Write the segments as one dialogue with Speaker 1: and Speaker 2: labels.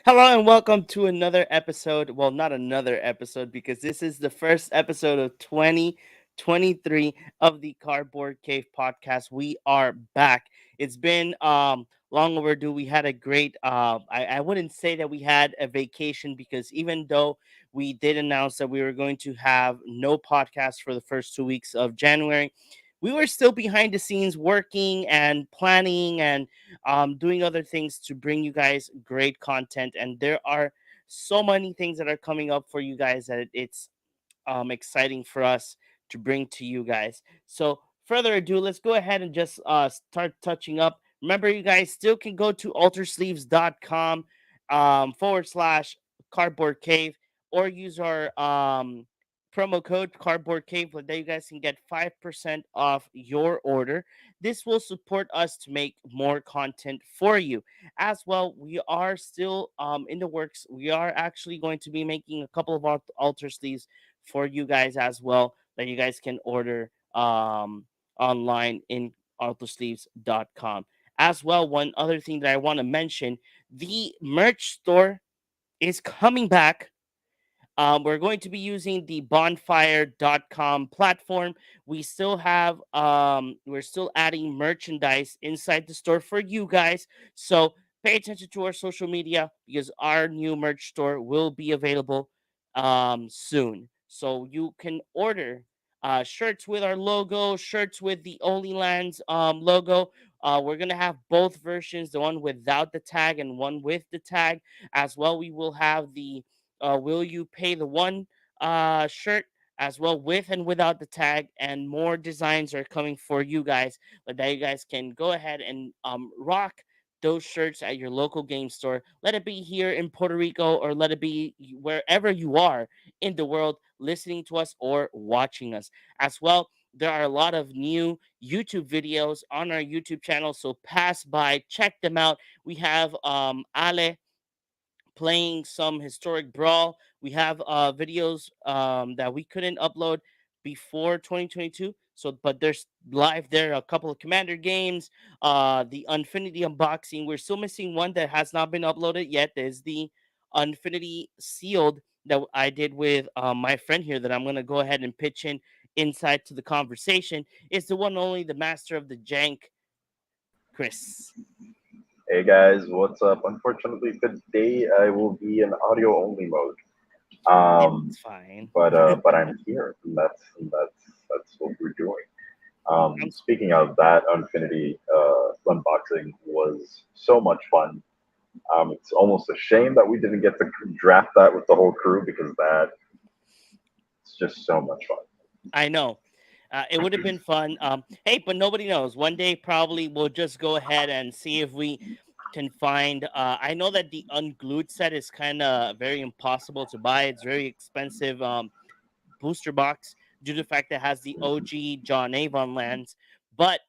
Speaker 1: Hello and welcome to another episode. Well, not another episode because this is the first episode of 2023 of the Cardboard Cave podcast. We are back. It's been long overdue. We had a great I wouldn't say that we had a vacation because even though we did announce that we were going to have no podcast for the first 2 weeks of January, we were still behind the scenes working and planning and doing other things to bring you guys great content. And there are so many things that are coming up for you guys that it's exciting for us to bring to you guys. So, further ado, let's go ahead and just start touching up. Remember, you guys still can go to altersleeves.com / cardboard cave or use our promo code cardboard cave that you guys can get 5% off your order. This will support us to make more content for you as well. We are still in the works. We are actually going to be making a couple of altar sleeves for you guys as well that you guys can order online in autosleeves.com. As well, one other thing that I want to mention, the merch store is coming back. We're going to be using the bonfire.com platform. We're still adding merchandise inside the store for you guys. So pay attention to our social media because our new merch store will be available soon. So you can order shirts with our logo, shirts with the Only Lands logo. We're going to have both versions, the one without the tag and one with the tag. As well, we will have the will you pay the one shirt as well with and without the tag, and more designs are coming for you guys that you guys can go ahead and rock those shirts at your local game store. Let it be here in Puerto Rico or let it be wherever you are in the world listening to us or watching us as well. There are a lot of new YouTube videos on our YouTube channel, so pass by, check them out. We have Ale playing some historic brawl. We have videos that we couldn't upload before 2022. So, but there's live there a couple of Commander games, the Infinity unboxing. We're still missing one that has not been uploaded yet. There's the Infinity sealed that I did with my friend here that I'm gonna go ahead and pitch in inside to the conversation. It's the one and only the master of the jank, Chris.
Speaker 2: Hey guys, what's up? Unfortunately, today I will be in audio only mode. Um,
Speaker 1: It's fine.
Speaker 2: but I'm here. And that's what we're doing.
Speaker 1: I'm
Speaker 2: Speaking of that, Infinity unboxing was so much fun. It's almost a shame that we didn't get to draft that with the whole crew because that's just so much fun.
Speaker 1: I know. It would have been fun. Hey, but nobody knows. One day, probably we'll just go ahead and see if we can find. I know that the unglued set is kind of very impossible to buy. It's very expensive booster box due to the fact that it has the OG John Avon lands. But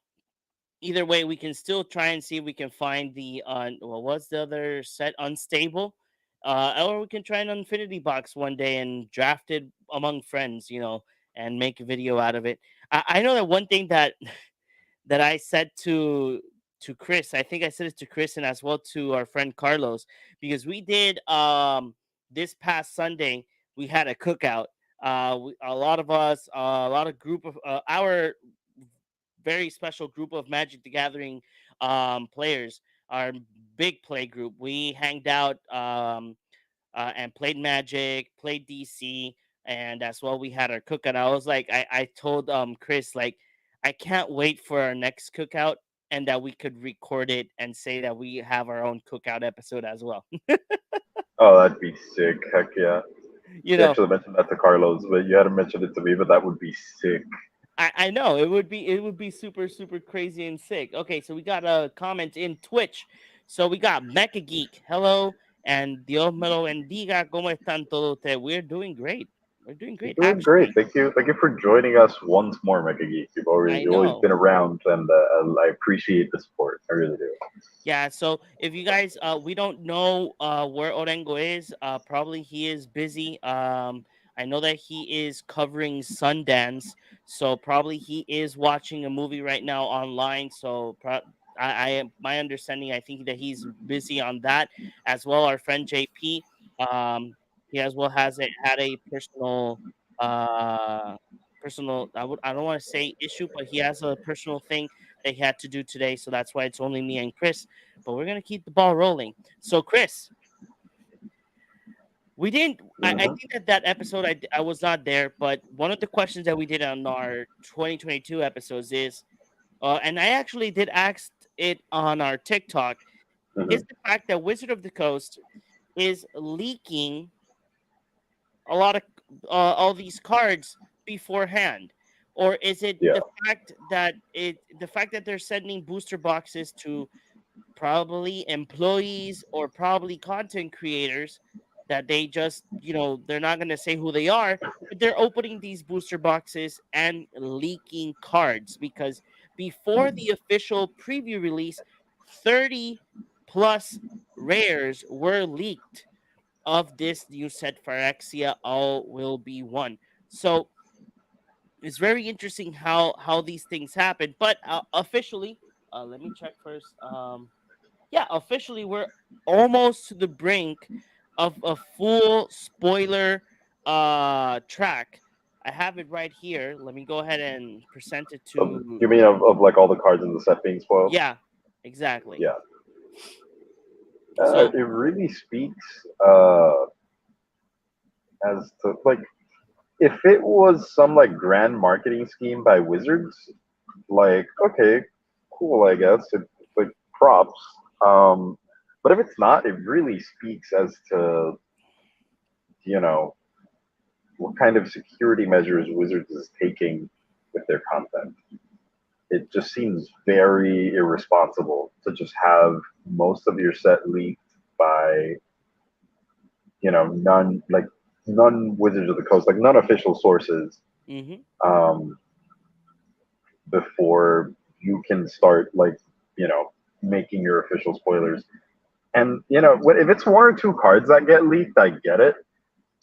Speaker 1: either way, we can still try and see if we can find the what was the other set, unstable. Or we can try an infinity box one day and draft it among friends, and make a video out of it. I know that one thing that that I said to Chris, I think I said it to Chris and as well to our friend Carlos, because we did this past Sunday we had a cookout. A lot of us, a lot of group of our very special group of Magic the Gathering players, our big play group. We hanged out and played Magic, played DC, and as well we had our cookout. I was like, I told Chris like, I can't wait for our next cookout and that we could record it and say that we have our own cookout episode as well.
Speaker 2: Oh, that'd be sick. Heck yeah.
Speaker 1: you
Speaker 2: You
Speaker 1: know,
Speaker 2: actually mentioned that to Carlos, but you hadn't mentioned it to me, but that would be sick.
Speaker 1: I know it would be super super crazy and sick. Okay, so we got a comment in Twitch. So we got Mecha Geek. Hello, and Dios me lo bendiga. ¿Cómo están todos ustedes? We're doing great. We're doing
Speaker 2: You're
Speaker 1: great.
Speaker 2: doing great.
Speaker 1: Actually,
Speaker 2: Thank you. Thank you for joining us once more, Mega Geek.
Speaker 1: I
Speaker 2: You've always
Speaker 1: know.
Speaker 2: been around, and I appreciate the support. I really do.
Speaker 1: Yeah, so if you guys we don't know where Orengo is, probably he is busy. I know that he is covering Sundance, so probably he is watching a movie right now online. So I am my understanding. I think that he's busy on that as well. Our friend JP, he as well had a uh personal. I don't want to say issue, but he has a personal thing that he had to do today, so that's why it's only me and Chris. But we're gonna keep the ball rolling. So Chris, we didn't. I
Speaker 2: Hmm.
Speaker 1: think that that episode I was not there, but one of the questions that we did on our 2022 episodes is, and I actually did ask it on our TikTok,
Speaker 2: Hmm.
Speaker 1: is the fact that Wizard of the Coast is leaking a lot of all these cards beforehand, or is it
Speaker 2: Yeah.
Speaker 1: the fact that they're sending booster boxes to probably employees or probably content creators that they just, they're not going to say who they are, but they're opening these booster boxes and leaking cards because before the official preview release, 30 plus rares were leaked of this new set Phyrexia all will be one. So it's very interesting how these things happen, but officially, let me check first. Yeah, officially, we're almost to the brink of a full spoiler track. I have it right here. Let me go ahead and present it to.
Speaker 2: You mean of like all the cards in the set being spoiled?
Speaker 1: Yeah, exactly.
Speaker 2: Yeah.
Speaker 1: So,
Speaker 2: It really speaks as to like if it was some like grand marketing scheme by Wizards, like okay, cool, I guess. Like props. Um, but if it's not, it really speaks as to you know what kind of security measures Wizards is taking with their content. It just seems very irresponsible to just have most of your set leaked by none Wizards of the Coast, like none official sources,
Speaker 1: hmm
Speaker 2: um, before you can start making your official spoilers. And if it's one or two cards that get leaked, I get it.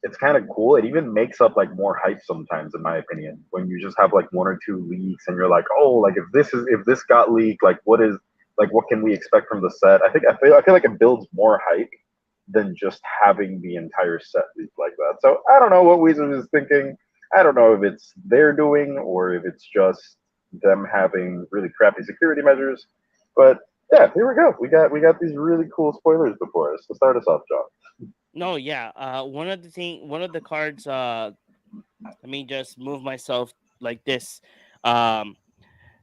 Speaker 2: It's kind of cool. It even makes up like more hype sometimes, in my opinion, when you just have like one or two leaks and you're like, oh, like if this got leaked, like what can we expect from the set? I feel like it builds more hype than just having the entire set leaked like that. So I don't know what Wizards is thinking. I don't know if it's they're doing or if it's just them having really crappy security measures. But yeah, here we go. We got these really cool spoilers before us to start us off, John.
Speaker 1: no, yeah. One of the cards. Let me just move myself like this. Um,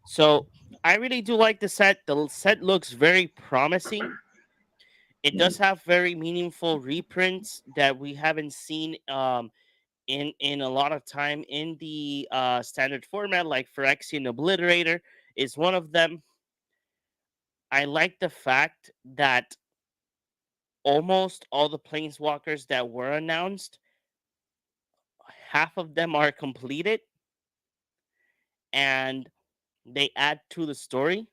Speaker 1: so I really do like the set. The set looks very promising. It does have very meaningful reprints that we haven't seen in a lot of time in the standard format, like Phyrexia and Obliterator is one of them. I like the fact that almost all the planeswalkers that were announced, half of them are completed and they add to the story.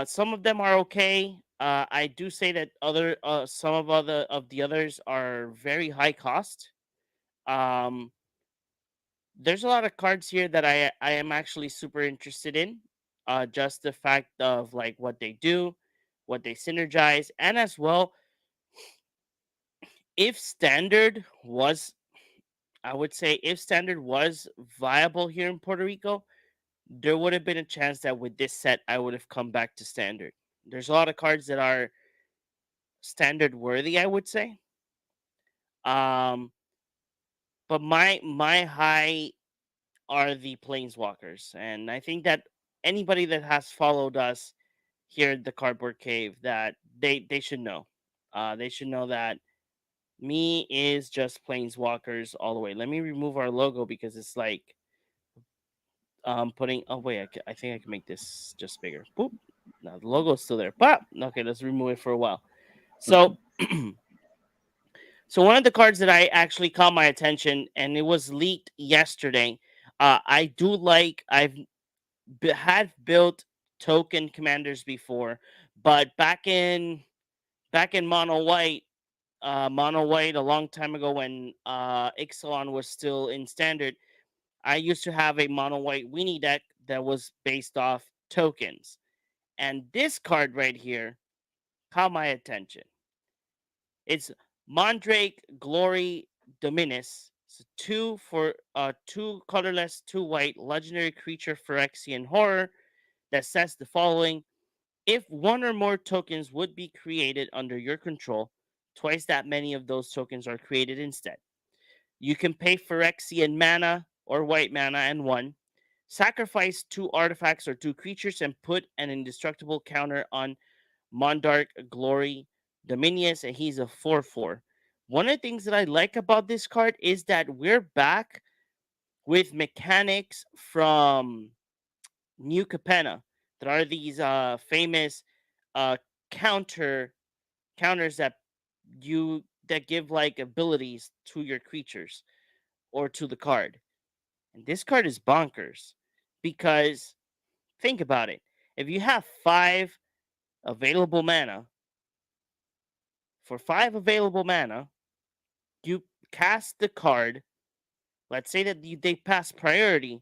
Speaker 1: Some of them are okay. I do say that some of the others are very high cost. Um, there's a lot of cards here that I am actually super interested in. Just the fact of like what they do, what they synergize, and as well, if standard was, I would say, if standard was viable here in Puerto Rico, there would have been a chance that with this set, I would have come back to standard. There's a lot of cards that are standard worthy, I would say. Um, but my high are the planeswalkers, and I think that anybody that has followed us here at the Cardboard Cave, that they should know. They should know that me is just planeswalkers all the way. Let me remove our logo because it's like putting. Oh wait, I think I can make this just bigger. Boop. Now the logo's still there. But okay, let's remove it for a while. So so one of the cards that I actually caught my attention, and it was leaked yesterday. I do like. Had built token commanders before, but back in mono white a long time ago when Ixalan was still in standard, I used to have a mono white weenie deck that was based off tokens. And this card right here caught my attention. It's Mandrake Glory Dominus. It's two colorless, two white, legendary creature Phyrexian horror that says the following: if one or more tokens would be created under your control, twice that many of those tokens are created instead. You can pay Phyrexian mana or white mana and one, sacrifice two artifacts or two creatures, and put an indestructible counter on Mondarch Glory Dominius, and he's a 4/4. One of the things that I like about this card is that we're back with mechanics from New Capenna. There are these famous uh, counter counters that give like abilities to your creatures or to the card. And this card is bonkers because think about it. If you have five available mana, for five available mana, you cast the card. Let's say that they pass priority.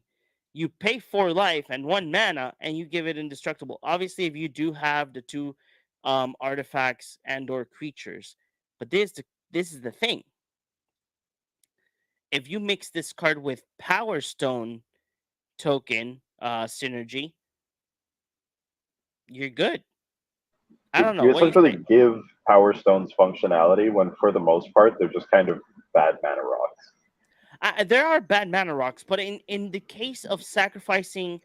Speaker 1: You pay four life and one mana, and you give it indestructible. Obviously, if you do have the two artifacts and/or creatures, but this is the thing. If you mix this card with Power Stone token synergy, you're good. I don't know.
Speaker 2: You
Speaker 1: What do you
Speaker 2: essentially
Speaker 1: think?
Speaker 2: give Power Stones functionality when, for the most part, they're just kind of bad mana rocks.
Speaker 1: There are bad mana rocks, but in the case of sacrificing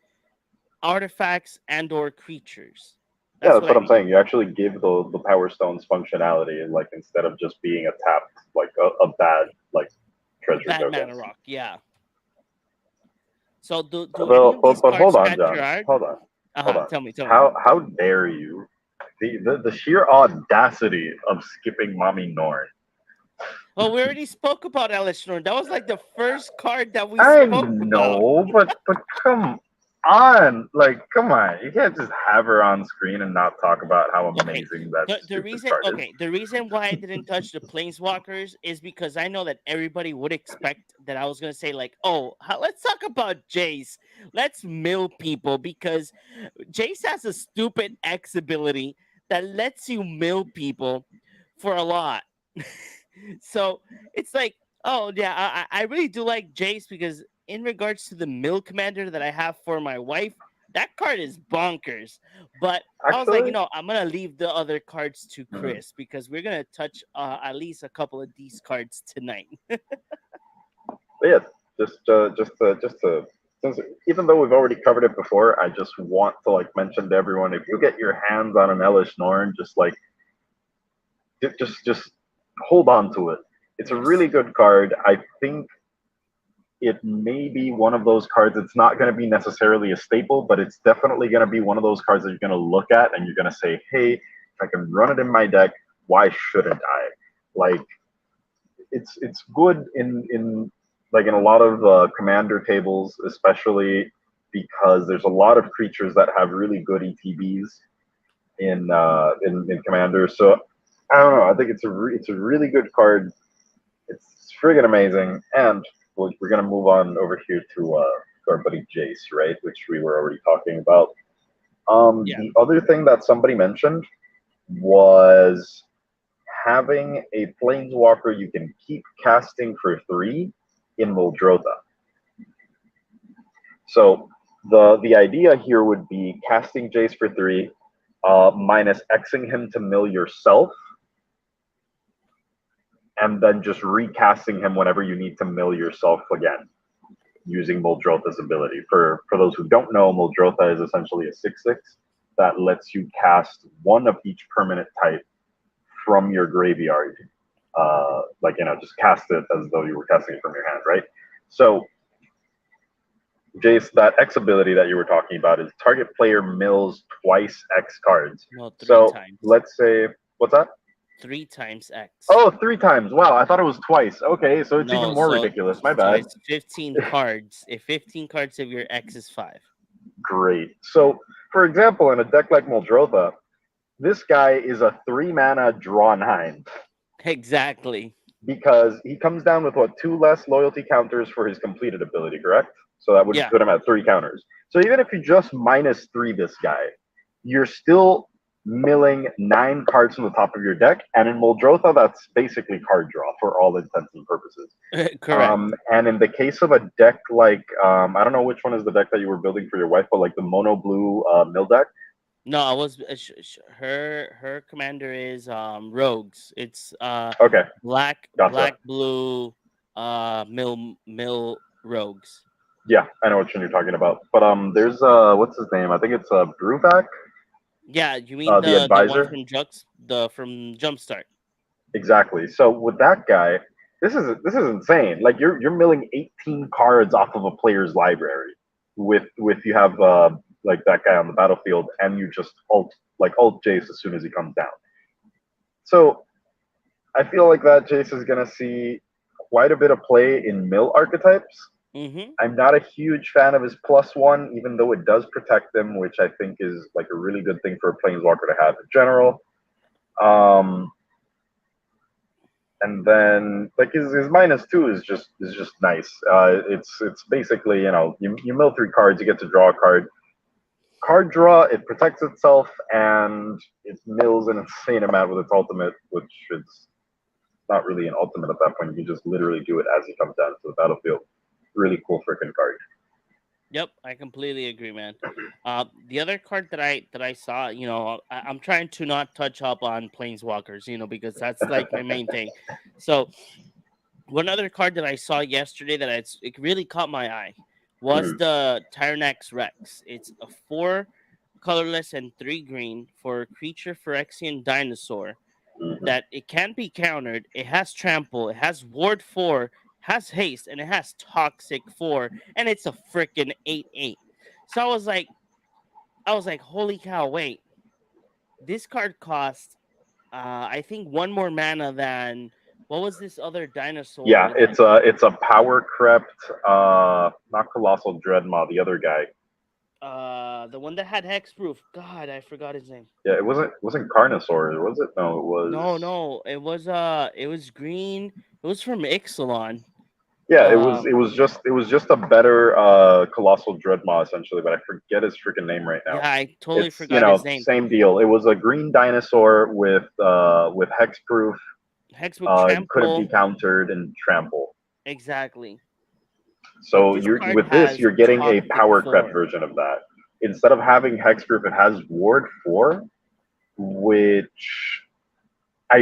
Speaker 1: artifacts and/or creatures,
Speaker 2: Yeah,
Speaker 1: that's
Speaker 2: that's
Speaker 1: what
Speaker 2: what
Speaker 1: I
Speaker 2: I'm
Speaker 1: mean.
Speaker 2: saying. You actually give the Power Stones functionality, like instead of just being a tapped, like a bad, like
Speaker 1: A
Speaker 2: treasure
Speaker 1: bad mana
Speaker 2: tokens.
Speaker 1: rock, yeah. So do any
Speaker 2: Well,
Speaker 1: of these
Speaker 2: but hold
Speaker 1: cards
Speaker 2: on,
Speaker 1: catch your
Speaker 2: John.
Speaker 1: eye?
Speaker 2: Hold on. Hold on.
Speaker 1: Tell me, tell me.
Speaker 2: How dare you? The sheer audacity of skipping Mommy Norn.
Speaker 1: Well, we already spoke about Elishnorn. That was like the first card that we
Speaker 2: I
Speaker 1: spoke about.
Speaker 2: know, but come on, like come on, you can't just have her on screen and not talk about how
Speaker 1: Okay.
Speaker 2: amazing that
Speaker 1: The
Speaker 2: stupid
Speaker 1: reason
Speaker 2: card is.
Speaker 1: okay, the reason why I didn't touch the planeswalkers is because I know that everybody would expect that I was gonna say like, oh, let's talk about Jace. Let's mill people because Jace has a stupid X ability that lets you mill people for a lot. So it's like, oh yeah, I really do like Jace because in regards to the mill commander that I have for my wife, that card is bonkers. But I was like,
Speaker 2: Actually,
Speaker 1: I'm gonna leave the other cards to
Speaker 2: mhm.
Speaker 1: Chris because we're gonna touch at least a couple of these cards tonight.
Speaker 2: But yeah, just to since even though we've already covered it before, I just want to like mention to everyone if you get your hands on an Elish Norn, just like just hold on to it. It's a
Speaker 1: Yes.
Speaker 2: really good card. I think it may be one of those cards. It's not going to be necessarily a staple, but it's definitely going to be one of those cards that you're going to look at and you're going to say, "Hey, if I can run it in my deck, why shouldn't I?" Like it's good in like in a lot of commander tables, especially because there's a lot of creatures that have really good ETBs in commander. So I don't know. I think it's a really good card. It's friggin' amazing, and we're gonna move on over here to our buddy Jace, right? Which we were already talking about.
Speaker 1: Yeah.
Speaker 2: The other thing that somebody mentioned was having a planeswalker you can keep casting for 3 in Muldrotha. So the idea here would be casting Jace for 3, minus Xing him to mill yourself, and then just recasting him whenever you need to mill yourself again, using Muldrotha's ability. For those who don't know, Muldrotha is essentially a 6/6 that lets you cast one of each permanent type from your graveyard. Like, just cast it as though you were casting it from your hand, right? So, Jace, that X ability that you were talking about is target player mills twice X cards.
Speaker 1: No, three
Speaker 2: So,
Speaker 1: times.
Speaker 2: let's say, what's that?
Speaker 1: Three times X.
Speaker 2: Oh, 3 times. Wow, I thought it was twice. Okay, so it's even
Speaker 1: No,
Speaker 2: more
Speaker 1: so
Speaker 2: ridiculous. My
Speaker 1: so
Speaker 2: bad.
Speaker 1: it's 15 cards. If 15 cards of your X is five.
Speaker 2: Great. So, for example, in a deck like Muldrotha, this guy is a 3 mana draw 9
Speaker 1: Exactly.
Speaker 2: because he comes down with what, 2 less loyalty counters for his completed ability, correct? So that would
Speaker 1: Yeah.
Speaker 2: put him at 3 counters. So even if you just -3 this guy, you're still milling 9 cards from the top of your deck, and in Muldrotha, that's basically card draw for all intents and purposes.
Speaker 1: Correct.
Speaker 2: And in the case of a deck like I don't know which one is the deck that you were building for your wife, but like the mono blue mill deck.
Speaker 1: No, I was her commander is rogues. It's
Speaker 2: Okay, gotcha.
Speaker 1: black blue mill rogues.
Speaker 2: Yeah, I know which one you're talking about. But there's what's his name? I think it's Bruvac,
Speaker 1: Yeah, you mean
Speaker 2: the
Speaker 1: the one
Speaker 2: advisor.
Speaker 1: from from Jumpstart.
Speaker 2: Exactly. So with that guy, this is insane. Like you're milling 18 cards off of a player's library with you have like that guy on the battlefield, and you just alt Jace as soon as he comes down. So I feel like that Jace is gonna see quite a bit of play in mill archetypes.
Speaker 1: Mm-hmm.
Speaker 2: I'm not a huge fan of his +1, even though it does protect them, which I think is like a really good thing for a planeswalker to have in general. Um, and then like his -2 is just nice. It's basically you mill 3 cards, you get to draw a card. Card draw, it protects itself, and it mills an insane amount with its ultimate, which is not really an ultimate at that point. You just literally do it as he comes down to the battlefield. Really cool freaking card.
Speaker 1: Yep, I completely agree, man. The other card that I saw, I'm trying to not touch up on planeswalkers, because that's like my main thing. So one other card that I saw yesterday that it really caught my eye was
Speaker 2: Mhm,
Speaker 1: the Tyrannex Rex. It's a 4 colorless and 3 green for a creature Phyrexian dinosaur
Speaker 2: mhm.
Speaker 1: that it can be countered. It has trample, it has ward 4, has haste, and it has toxic 4, and it's a freaking 8/8. So I was like, holy cow, wait. This card costs I think one more mana than what was this other dinosaur
Speaker 2: Yeah,
Speaker 1: that
Speaker 2: it's a power crept, not colossal dreadmaw, the other guy.
Speaker 1: the one that had hexproof. God, I forgot his name.
Speaker 2: Yeah, it wasn't Carnosaur, was it? No, it
Speaker 1: No,
Speaker 2: was.
Speaker 1: no, it was green. It was from Ixalan.
Speaker 2: Yeah, it was
Speaker 1: Um,
Speaker 2: it was just it was just a better colossal dreadmaw essentially, but I forget his freaking name right now.
Speaker 1: yeah, I totally
Speaker 2: It's
Speaker 1: forgot his name.
Speaker 2: same deal. It was a green dinosaur with hexproof,
Speaker 1: Hexproof
Speaker 2: couldn't be
Speaker 1: trample.
Speaker 2: countered and trample.
Speaker 1: Exactly. But
Speaker 2: So
Speaker 1: this
Speaker 2: you're
Speaker 1: card
Speaker 2: with this,
Speaker 1: has
Speaker 2: you're getting a
Speaker 1: toxic
Speaker 2: power crept
Speaker 1: 4.
Speaker 2: version of that. Instead of having hexproof, it has ward 4, which I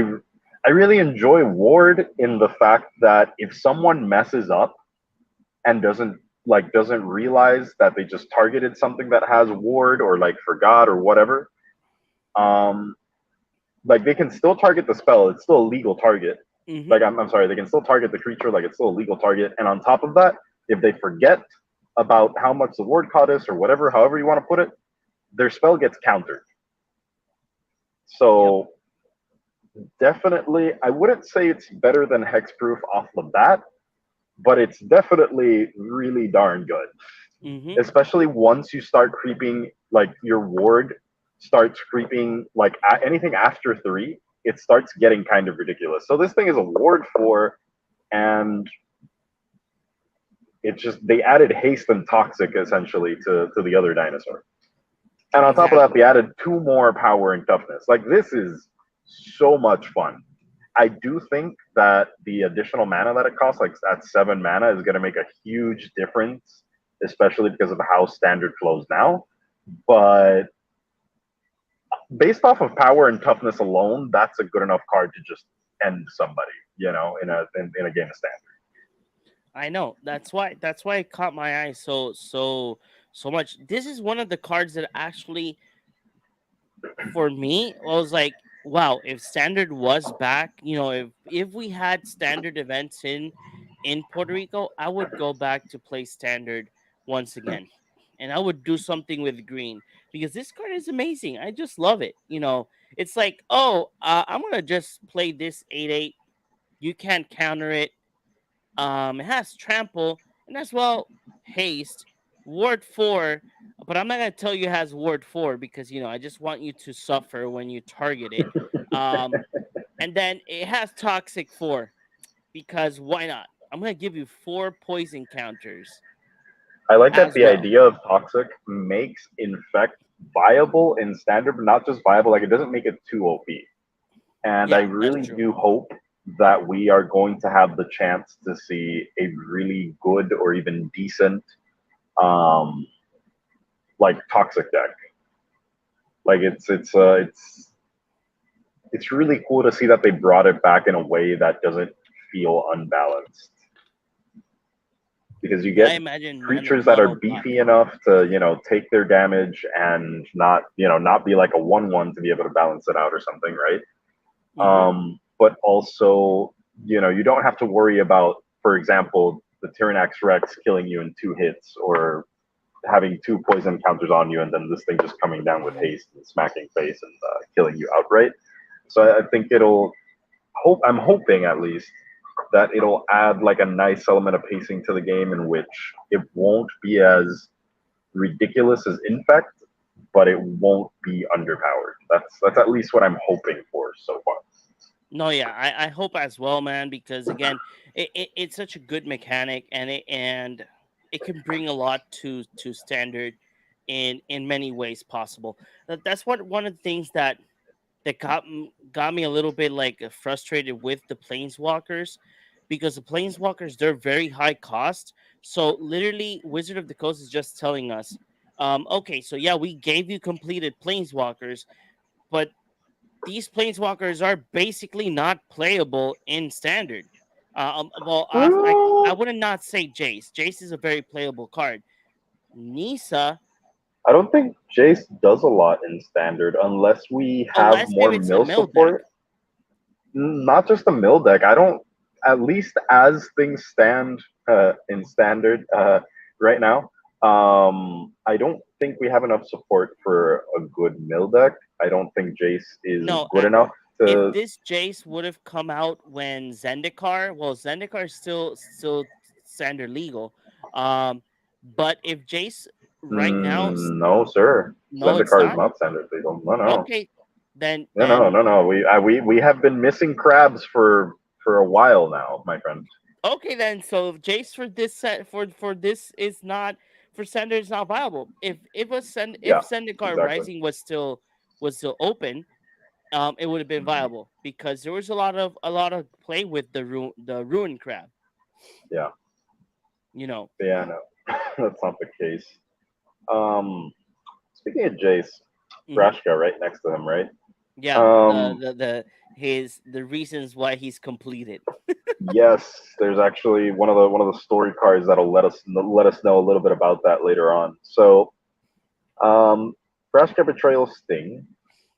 Speaker 2: I really enjoy ward in the fact that if someone messes up and doesn't realize that they just targeted something that has ward or like forgot or whatever, um, like they can still target the spell. It's still a legal target.
Speaker 1: Mm-hmm.
Speaker 2: Like I'm sorry, they can still target the creature. Like it's still a legal target. And on top of that, if they forget about how much the ward cost is or whatever, however you want to put it, their spell gets countered.
Speaker 1: Yep.
Speaker 2: So definitely, I wouldn't say it's better than hexproof off the bat, but it's definitely really darn good.
Speaker 1: Mm-hmm.
Speaker 2: Especially once you start creeping, like your ward starts creeping, like anything after 3, it starts getting kind of ridiculous. So this thing is a ward 4, and it just they added haste and toxic essentially to the other dinosaur. And on top of that,
Speaker 1: Exactly.
Speaker 2: they added 2 more power and toughness. Like this is so much fun. I do think that the additional mana that it costs, like at 7 mana, is going to make a huge difference, especially because of how standard flows now. But based off of power and toughness alone, that's a good enough card to just end somebody, in a game of standard.
Speaker 1: I know. That's why it caught my eye so much. This is one of the cards that actually for me was like, wow, if standard was back, if we had standard events in Puerto Rico, I would go back to play standard once again. And I would do something with green because this card is amazing. I just love it. It's like, oh, I'm gonna just play this 8/8. You can't counter it. It has trample and as well haste, ward 4, but I'm not gonna tell you it has ward 4 because I just want you to suffer when you target it. Um, and then it has toxic 4 because why not? I'm gonna give you 4 poison counters
Speaker 2: I like that
Speaker 1: as
Speaker 2: the
Speaker 1: well.
Speaker 2: idea of toxic makes infect viable in standard, but not just viable. Like it doesn't make it too OP. And I
Speaker 1: Yeah, that's
Speaker 2: really
Speaker 1: true.
Speaker 2: do hope that we are going to have the chance to see a really good or even decent, um, like toxic deck. Like it's really cool to see that they brought it back in a way that doesn't feel unbalanced because you
Speaker 1: I
Speaker 2: get
Speaker 1: imagine
Speaker 2: creatures that are
Speaker 1: mono black.
Speaker 2: beefy enough to take their damage and not be like a 1/1 to be able to balance it out or something, right?
Speaker 1: Mm-hmm.
Speaker 2: But also, you don't have to worry about, for example, the Tyrannax Rex killing you in 2 hits or having 2 poison counters on you and then this thing just coming down with
Speaker 1: Mm-hmm.
Speaker 2: haste and smacking face and killing you outright. So I think I'm hoping at least that it'll add like a nice element of pacing to the game in which it won't be as ridiculous as Infect, but it won't be underpowered. That's at least what I'm hoping for so far.
Speaker 1: No, yeah, I hope as well, man, because again, it's such a good mechanic, and it can bring a lot to standard in many ways possible. That's what one of the things that got me a little bit like frustrated with the planeswalkers, because the planeswalkers, they're very high cost. So literally, Wizard of the Coast is just telling us, okay, so yeah, we gave you completed planeswalkers, but these planeswalkers are basically not playable in standard. Well, I wouldn't not say Jace. Jace is a very playable card. Nisa,
Speaker 2: I don't think Jace does a lot in standard unless we have
Speaker 1: unless if
Speaker 2: more
Speaker 1: it's a
Speaker 2: mill
Speaker 1: mill deck.
Speaker 2: support. Not just the mill deck. I don't. At least as things stand in standard right now, I don't think we have enough support for a good mill deck. I don't think Jace is
Speaker 1: No,
Speaker 2: good enough
Speaker 1: if
Speaker 2: to.
Speaker 1: this Jace would have come out when Zendikar, well, Zendikar is still standard legal. But if Jace right now,
Speaker 2: No, sir.
Speaker 1: no, it's
Speaker 2: Zendikar is
Speaker 1: not.
Speaker 2: not standard legal. No, no,
Speaker 1: Okay, then
Speaker 2: no, no, no, no. We have been missing crabs for a while now, my friend.
Speaker 1: okay, then. So if Jace for this set for this is not for Sender is not viable. If
Speaker 2: Yeah,
Speaker 1: Zendikar
Speaker 2: exactly.
Speaker 1: Rising was still open, it would have been viable because there was a lot of play with the ruin crab.
Speaker 2: Yeah,
Speaker 1: You know,
Speaker 2: yeah, no, that's not the case. Um, Speaking of Jace,
Speaker 1: hmm
Speaker 2: Brashka right next to him, right?
Speaker 1: yeah,
Speaker 2: Um,
Speaker 1: the reasons why he's completed.
Speaker 2: yes, there's actually one of the story cards that'll let us know a little bit about that later on. So, um, Brashka Betrayal Sting.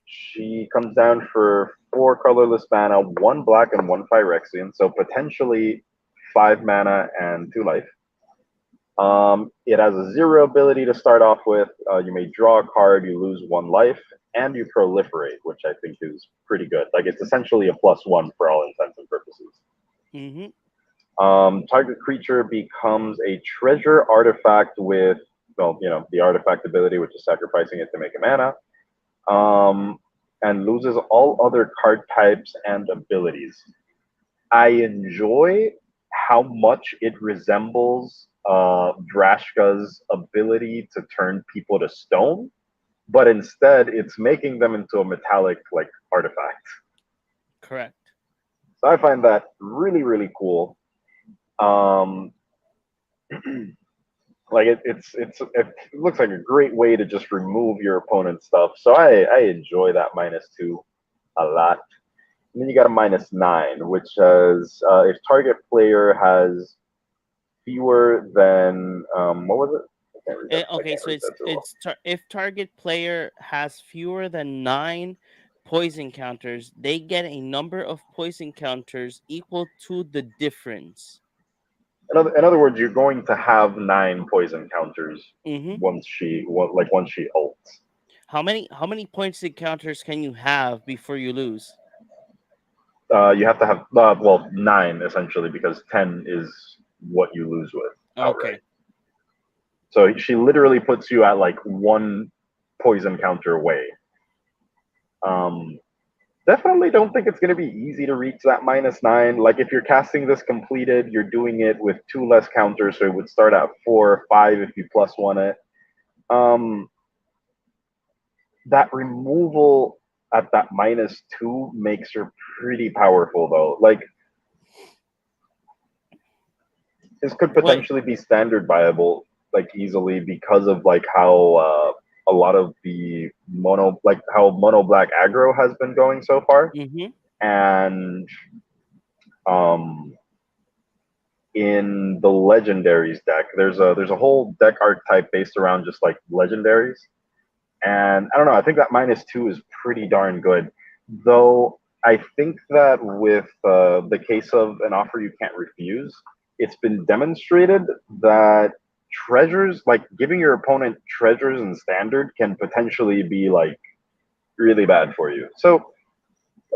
Speaker 2: She comes down for 4 colorless mana, 1 black and 1 Phyrexian, so potentially 5 mana and 2 life. It has a 0 ability to start off with. You may draw a card, you lose 1 life, and you proliferate, which I think is pretty good. Like it's essentially a +1 for all intents and purposes.
Speaker 1: hmm
Speaker 2: Target creature becomes a treasure artifact with, well, the artifact ability, which is sacrificing it to make a mana, and loses all other card types and abilities. I enjoy how much it resembles Drashka's ability to turn people to stone, but instead it's making them into a metallic like artifact.
Speaker 1: Correct.
Speaker 2: So I find that really really cool. Um, like it looks like a great way to just remove your opponent's stuff. So I enjoy that -2 a lot. And then you got a -9, which says if target player has fewer than what was it? I
Speaker 1: Okay,
Speaker 2: can't
Speaker 1: so
Speaker 2: read that too well.
Speaker 1: if target player has fewer than 9 poison counters, they get a number of poison counters equal to the difference.
Speaker 2: In other words, you're going to have 9 poison counters
Speaker 1: hmm
Speaker 2: once she ults.
Speaker 1: How many poison counters can you have before you lose?
Speaker 2: You have to have well 9 essentially because 10 is what you lose with outright.
Speaker 1: Okay.
Speaker 2: So she literally puts you at like 1 poison counter away. Um, Definitely don't think it's going to be easy to reach that -9. Like if you're casting this completed, you're doing it with 2 less counters, so it would start at 4 or 5 if you +1 it. Um, that removal at that -2 makes her pretty powerful though. Like this could
Speaker 1: What?
Speaker 2: potentially be standard viable like easily because of like how a lot of the mono like how mono black aggro has been going so far,
Speaker 1: Mm-hmm.
Speaker 2: and um in the legendaries deck there's a whole deck archetype based around just like legendaries. And I don't know, I think that -2 is pretty darn good. Though I think that with the case of an offer you can't refuse, it's been demonstrated that treasures, like giving your opponent treasures in standard, can potentially be like really bad for you. So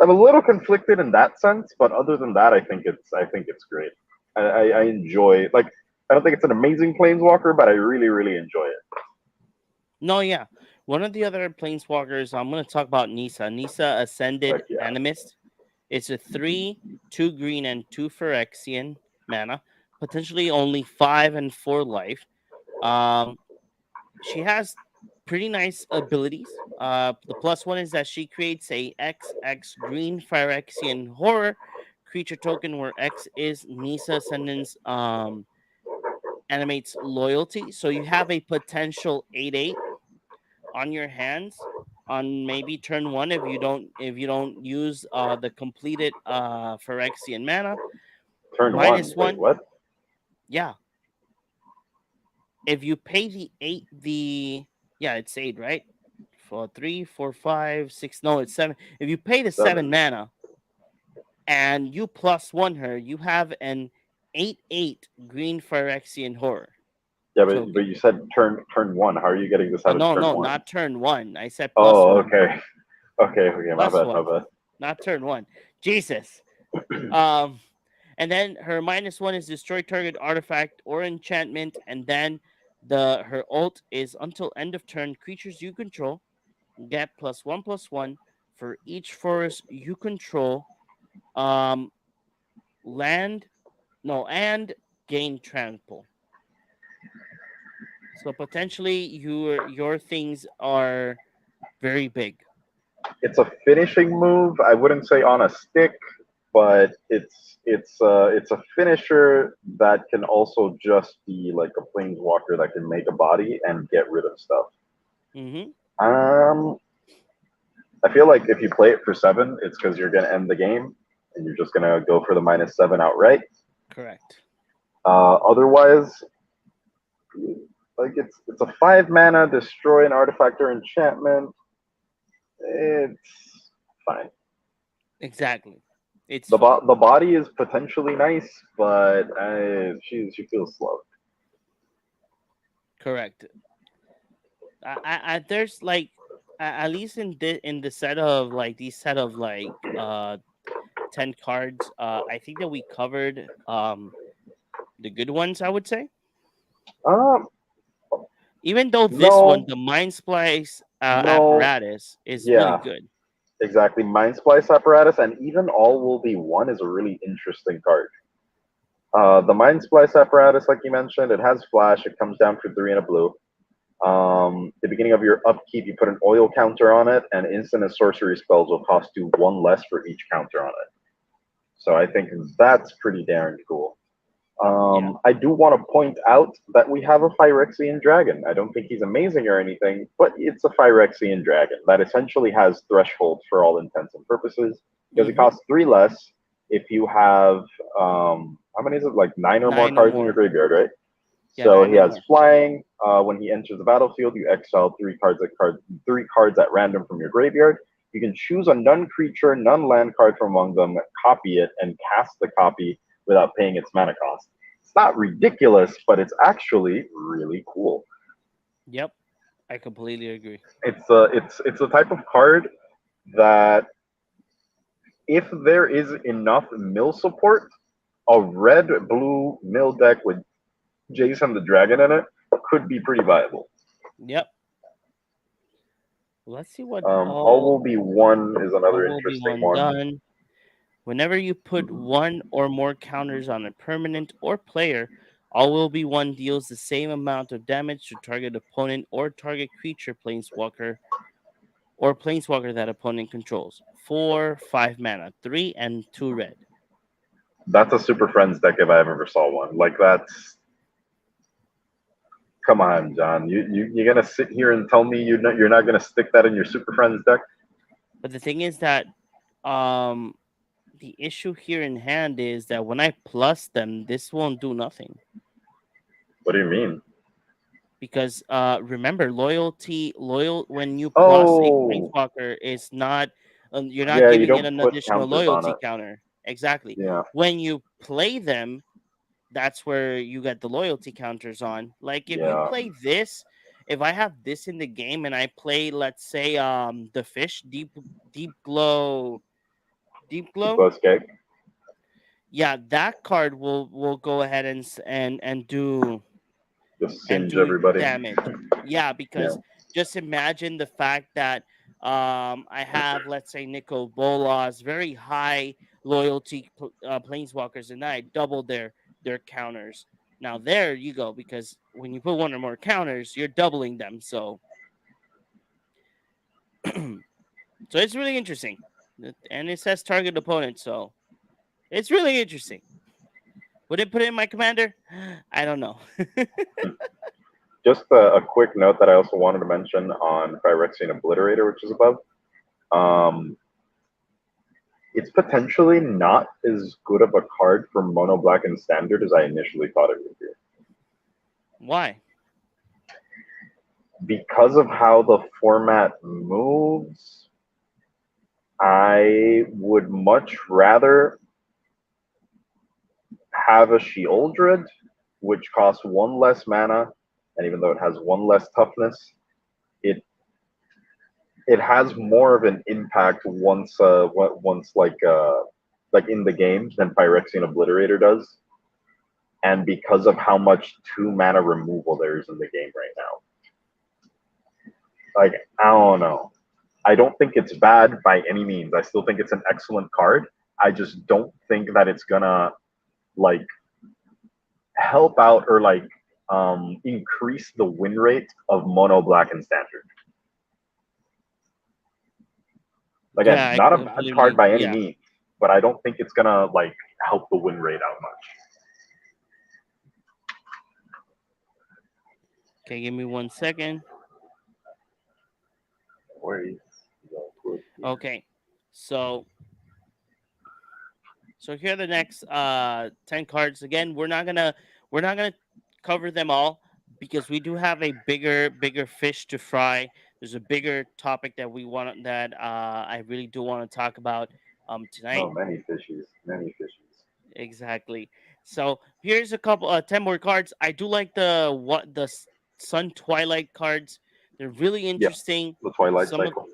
Speaker 2: I'm a little conflicted in that sense, but other than that, I think it's great. I enjoy like I don't think it's an amazing planeswalker, but I really enjoy it.
Speaker 1: No, yeah. One of the other planeswalkers, I'm going to talk about Nisa. Nisa Ascended
Speaker 2: Heck yeah.
Speaker 1: Animist. It's a 3, 2 green, and 2 Phyrexian mana. Potentially only 5 and 4 life. Um, she has pretty nice abilities. The plus one is that she creates a XX green Phyrexian horror creature token where X is Nisa Ascendant's animates loyalty. So you have a potential 8/8 on your hands on maybe turn one if you don't use the completed Phyrexian mana.
Speaker 2: Turn one.
Speaker 1: Minus
Speaker 2: Wait,
Speaker 1: one,
Speaker 2: what?
Speaker 1: yeah. If you pay the eight, yeah, it's eight, right? For 3, 4, 5, 6. No, it's seven. If you pay the seven
Speaker 2: 7.
Speaker 1: mana and you plus one her, you have an 8/8 green Phyrexian horror
Speaker 2: Yeah, but
Speaker 1: token.
Speaker 2: you said turn one. How are you getting this
Speaker 1: Oh
Speaker 2: out of
Speaker 1: no,
Speaker 2: turn
Speaker 1: no,
Speaker 2: one?
Speaker 1: not turn one. I said plus
Speaker 2: Oh,
Speaker 1: one.
Speaker 2: okay, okay. My
Speaker 1: Plus
Speaker 2: bad, my
Speaker 1: one.
Speaker 2: bad.
Speaker 1: Not turn one. Jesus. Um and then her minus one is destroy target artifact or enchantment, and then her ult is until end of turn, creatures you control get +1/+1 for each forest you control. Um, land, no, and gain trample. So potentially your things are very big.
Speaker 2: It's a finishing move. I wouldn't say on a stick, but it's a finisher that can also just be like a planeswalker that can make a body and get rid of stuff.
Speaker 1: Mm-hmm.
Speaker 2: Um, I feel like if you play it for 7, it's because you're gonna end the game and you're just gonna go for the -7 outright.
Speaker 1: Correct.
Speaker 2: Otherwise, like it's a 5 mana destroy an artifact or enchantment. It's fine.
Speaker 1: Exactly. It's fine.
Speaker 2: The body is potentially nice, but she feels slow.
Speaker 1: Correct. There's like at least in the set of like these set of like 10 cards, I think that we covered the good ones, I would say.
Speaker 2: Um,
Speaker 1: Even though this one,
Speaker 2: no,
Speaker 1: the Mind Splice
Speaker 2: no,
Speaker 1: apparatus, is really
Speaker 2: yeah,
Speaker 1: good.
Speaker 2: exactly. Mind Splice apparatus and even All Will Be One is a really interesting card. The Mind Splice apparatus, like you mentioned, it has flash. It comes down for 3 and a blue. The beginning of your upkeep, you put an oil counter on it, and instant and sorcery spells will cost you one less for each counter on it. So I think that's pretty darn cool.
Speaker 1: Yeah.
Speaker 2: I do want to point out that we have a Phyrexian dragon. I don't think he's amazing or anything, but it's a Phyrexian dragon that essentially has threshold for all intents and purposes because it
Speaker 1: Mm-hmm.
Speaker 2: costs 3 less if you have how many is it? Like 9 or more
Speaker 1: Nine or
Speaker 2: cards in your
Speaker 1: more.
Speaker 2: graveyard, right?
Speaker 1: Yeah,
Speaker 2: So
Speaker 1: nine
Speaker 2: he
Speaker 1: or
Speaker 2: has
Speaker 1: more.
Speaker 2: flying. When he enters the battlefield, you exile 3 cards at random from your graveyard. You can choose a non-creature, non-land card from among them, copy it, and cast the copy without paying its mana cost. It's not ridiculous, but it's actually really cool.
Speaker 1: Yep. I completely agree.
Speaker 2: It's a type of card that if there is enough mill support, a red blue mill deck with Jason the Dragon in it could be pretty viable.
Speaker 1: Yep. Let's see what
Speaker 2: All will be one is
Speaker 1: all
Speaker 2: another
Speaker 1: will be
Speaker 2: interesting
Speaker 1: one
Speaker 2: one.
Speaker 1: done. Whenever you put one or more counters on a permanent or player, all will be one deals the same amount of damage to target opponent or target creature planeswalker. or planeswalker that opponent controls. 4, 5 mana, 3 and 2 red.
Speaker 2: That's a Super Friends deck if I ever saw one. Like that's come on, John. You're gonna sit here and tell me you're not gonna stick that in your Super Friends deck?
Speaker 1: But the thing is that um the issue here in hand is that when I plus them, this won't do nothing.
Speaker 2: What do you mean?
Speaker 1: Because remember, loyal when you plus a
Speaker 2: Oh,
Speaker 1: planeswalker is not you're not
Speaker 2: yeah, you
Speaker 1: giving it
Speaker 2: don't
Speaker 1: an
Speaker 2: put
Speaker 1: additional
Speaker 2: counters on
Speaker 1: loyalty
Speaker 2: it.
Speaker 1: counter. Exactly.
Speaker 2: Yeah,
Speaker 1: When you play them, that's where you get the loyalty counters on. Like if you
Speaker 2: yeah.
Speaker 1: play this, if I have this in the game and I play, let's say, the fish deep glow, deep glow,
Speaker 2: Close cake.
Speaker 1: yeah, that card will go ahead and do
Speaker 2: Just
Speaker 1: and
Speaker 2: singe
Speaker 1: do
Speaker 2: everybody.
Speaker 1: damage. Yeah,
Speaker 2: Yeah.
Speaker 1: because just imagine the fact that I have, let's say, Nico Bolas, very high loyalty planeswalkers, and I double their counters. Now there you go, because when you put one or more counters, you're doubling them. So so it's really interesting, and it says target opponent, so it's really interesting. Would it put it in my commander? I don't know.
Speaker 2: Just a quick note that I also wanted to mention on Phyrexia Obliterator, which is above. Um, it's potentially not as good of a card for mono black and standard as I initially thought it would be.
Speaker 1: Why?
Speaker 2: Because of how the format moves, I would much rather have a Sheoldred, which costs one less mana, and even though it has one less toughness, it it has more of an impact once like in the game than Phyrexian Obliterator does, and because of how much two mana removal there is in the game right now. Like I don't know. I don't think it's bad by any means. I still think it's an excellent card. I just don't think that it's gonna like help out or like increase the win rate of mono black and standard.
Speaker 1: Yeah,
Speaker 2: Again,
Speaker 1: I
Speaker 2: not a bad card
Speaker 1: completely,
Speaker 2: by any
Speaker 1: yeah.
Speaker 2: means, but I don't think it's gonna like help the win rate out much.
Speaker 1: Okay, give me 1 second.
Speaker 2: Worries.
Speaker 1: Okay, so so here are the next 10 cards. Again, we're not gonna cover them all because we do have a bigger fish to fry. There's a bigger topic that we want that I really do want to talk about tonight.
Speaker 2: Oh, many fishies, many fishies.
Speaker 1: Exactly. So here's a couple 10 more cards. I do like the Sun Twilight cards. They're really
Speaker 2: Yeah,
Speaker 1: interesting.
Speaker 2: the Twilight
Speaker 1: Some of
Speaker 2: Cycle.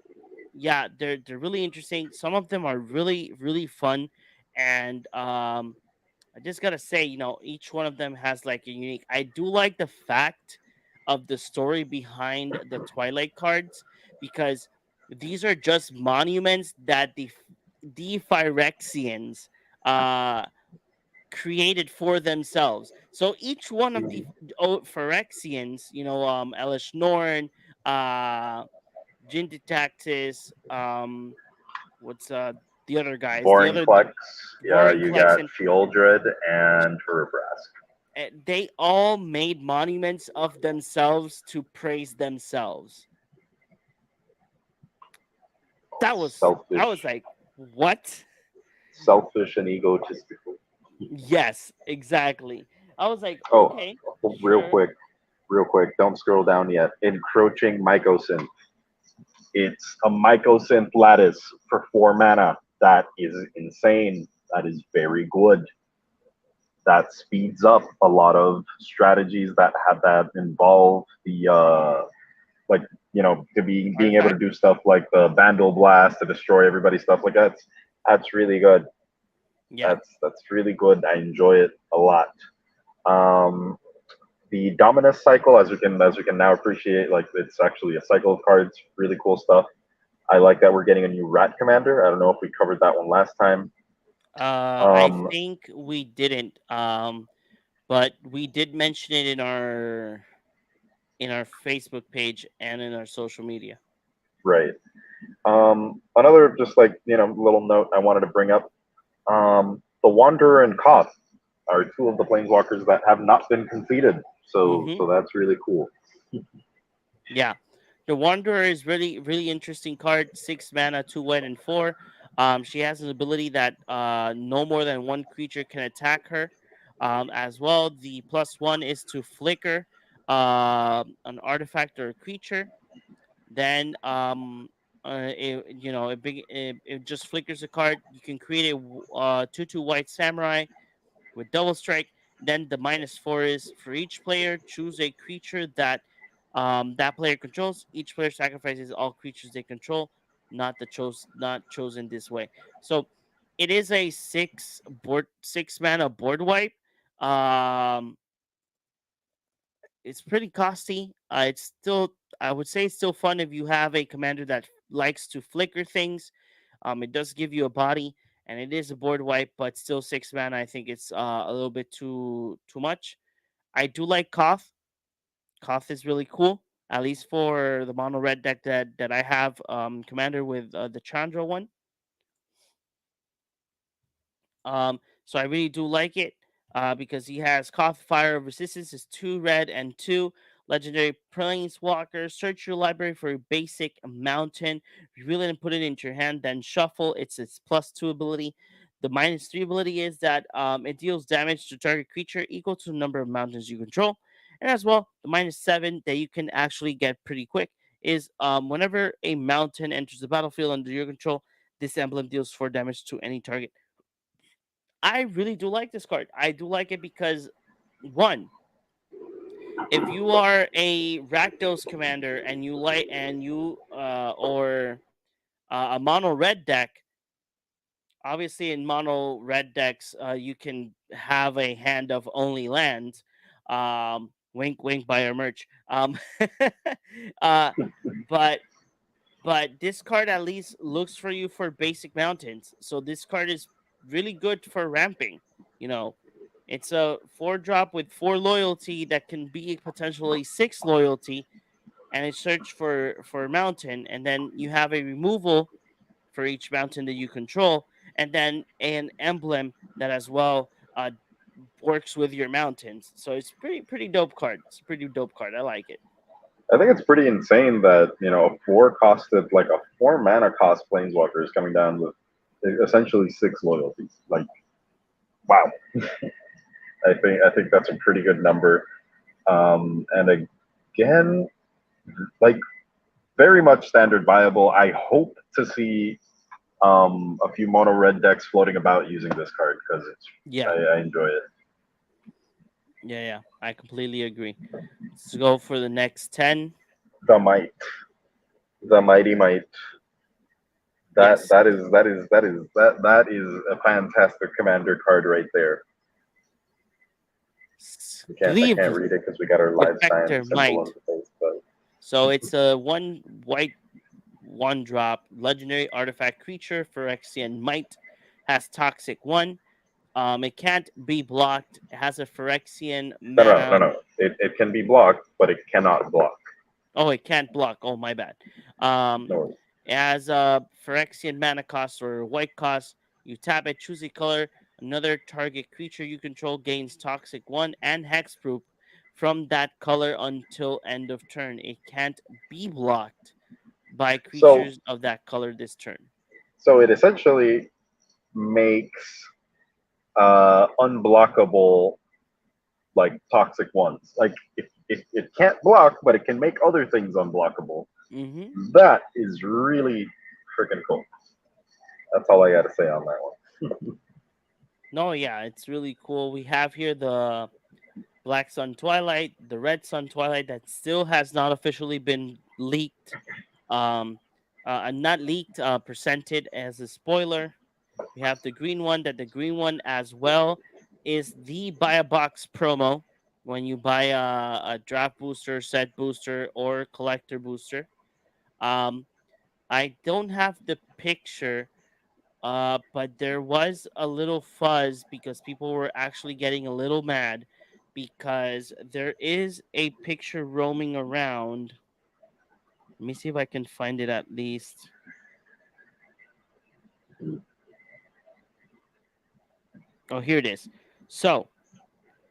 Speaker 1: Yeah, they're really interesting. Some of them are really fun, and I just gotta say, each one of them has like a unique. I do like the fact of the story behind the Twilight cards, because these are just monuments that the Phyrexians uh created for themselves. So each one of the Phyrexians, Elish Norn, uh Jintitaxis, what's the other guys? The
Speaker 2: Boring
Speaker 1: other
Speaker 2: Plex. Yeah,
Speaker 1: Warren
Speaker 2: you got
Speaker 1: Klex,
Speaker 2: Sheoldred and Hurbrask.
Speaker 1: they all made monuments of themselves to praise themselves. That was
Speaker 2: Selfish,
Speaker 1: like, what?
Speaker 2: selfish and egotistical.
Speaker 1: Yes, exactly. I was like,
Speaker 2: Oh,
Speaker 1: okay,
Speaker 2: real
Speaker 1: sure.
Speaker 2: quick, real quick. Don't scroll down yet. Encroaching Mycosynth. It's a Mycosynth lattice for 4 mana. That is insane. That is very good. That speeds up a lot of strategies that involve the like to be being able to
Speaker 1: Artifact.
Speaker 2: do stuff like the Vandal Blast to destroy everybody, stuff like that. That's really good.
Speaker 1: Yeah.
Speaker 2: That's really good. I enjoy it a lot. Um, the Dominus cycle, as we can now appreciate, like it's actually a cycle of cards. Really cool stuff. I like that we're getting a new Rat Commander. I don't know if we covered that one last time.
Speaker 1: I
Speaker 2: Um,
Speaker 1: think we didn't. But we did mention it in our Facebook page and in our social media.
Speaker 2: right. Another just like little note I wanted to bring up. The Wanderer and Koth are two of the planeswalkers that have not been completed.
Speaker 1: Mm-hmm.
Speaker 2: So that's really cool.
Speaker 1: Yeah. The Wanderer is really interesting card. 6 mana, 2 white and 4. She has an ability that no more than one creature can attack her. As well, the +1 is to flicker an artifact or a creature. Then it just flickers a card. You can create a 2/2 white samurai with double strike. Then the -4 is for each player choose a creature that that player controls. Each player sacrifices all creatures they control, not chosen this way. So it is a 6 mana board wipe. Um, it's pretty costly. It's still, I would say, it's still fun if you have a commander that likes to flicker things. It does give you a body, and it is a board wipe, but still 6 mana. I think it's a little bit too much. I do like Koth. Koth is really cool, at least for the mono red deck that I have. Commander with the Chandra one. So I really do like it because he has Cough Fire of Resistance is 2 red and 2 legendary planeswalker. Search your library for a basic mountain, reveal it and put it into your hand, then shuffle. It's its +2 ability. The -3 ability is that it deals damage to target creature equal to the number of mountains you control. And as well, the -7 that you can actually get pretty quick is whenever a mountain enters the battlefield under your control, this emblem deals 4 damage to any target. I really do like this card. I do like it because one, if you are a Rakdos commander and you like and you or a mono red deck, obviously in mono red decks you can have a hand of only lands. Wink, wink, buy our merch. Uh, but this card at least looks for you for basic mountains. So this card is really good for ramping. You know, it's a 4 drop with 4 loyalty that can be potentially 6 loyalty, and it search for a mountain, and then you have a removal for each mountain that you control, and then an emblem that as well works with your mountains. So it's pretty dope card. It's a pretty dope card. I like it.
Speaker 2: I think it's pretty insane that a four mana cost planeswalker is coming down with essentially six loyalties. Like, wow. I think that's a pretty good number. And again, like very much standard viable. I hope to see a few mono red decks floating about using this card because
Speaker 1: Yeah,
Speaker 2: I enjoy it.
Speaker 1: yeah. I completely agree. Let's go for the next 10.
Speaker 2: The might, the mighty might. That
Speaker 1: Yes.
Speaker 2: that is that is that is that that is a fantastic commander card right there. I can't
Speaker 1: Cleave
Speaker 2: read it because we got our live sign
Speaker 1: Defector
Speaker 2: symbol on
Speaker 1: Might.
Speaker 2: the face, but
Speaker 1: So it's a 1 white 1 drop legendary artifact creature. Phyrexian Might has Toxic 1. It can't be blocked. It has a Phyrexian
Speaker 2: no, no, no,
Speaker 1: mana.
Speaker 2: no. It can be blocked, but it cannot block.
Speaker 1: Oh, it can't block. Oh, my bad. Um,
Speaker 2: No.
Speaker 1: it has a Phyrexian mana cost or white cost. You tap it, choose a color. Another target creature you control gains Toxic 1 and Hexproof from that color until end of turn. It can't be blocked by
Speaker 2: So
Speaker 1: creatures of that color this turn.
Speaker 2: so it essentially makes unblockable like toxic ones. Like if it can't block, but it can make other things unblockable.
Speaker 1: Mm-hmm.
Speaker 2: That is really freaking cool. That's all I got to say on that one.
Speaker 1: No, yeah, it's really cool. We have here the Black Sun Twilight, the Red Sun Twilight that still has not officially been leaked. Not leaked, presented as a spoiler. We have the green one, that the green one as well is the buy a box promo when you buy a draft booster, set booster, or collector booster. Um, I don't have the picture, but there was a little fuzz because people were actually getting a little mad because there is a picture roaming around. Let me see if I can find it at least.
Speaker 2: Mm.
Speaker 1: Oh, here it is. So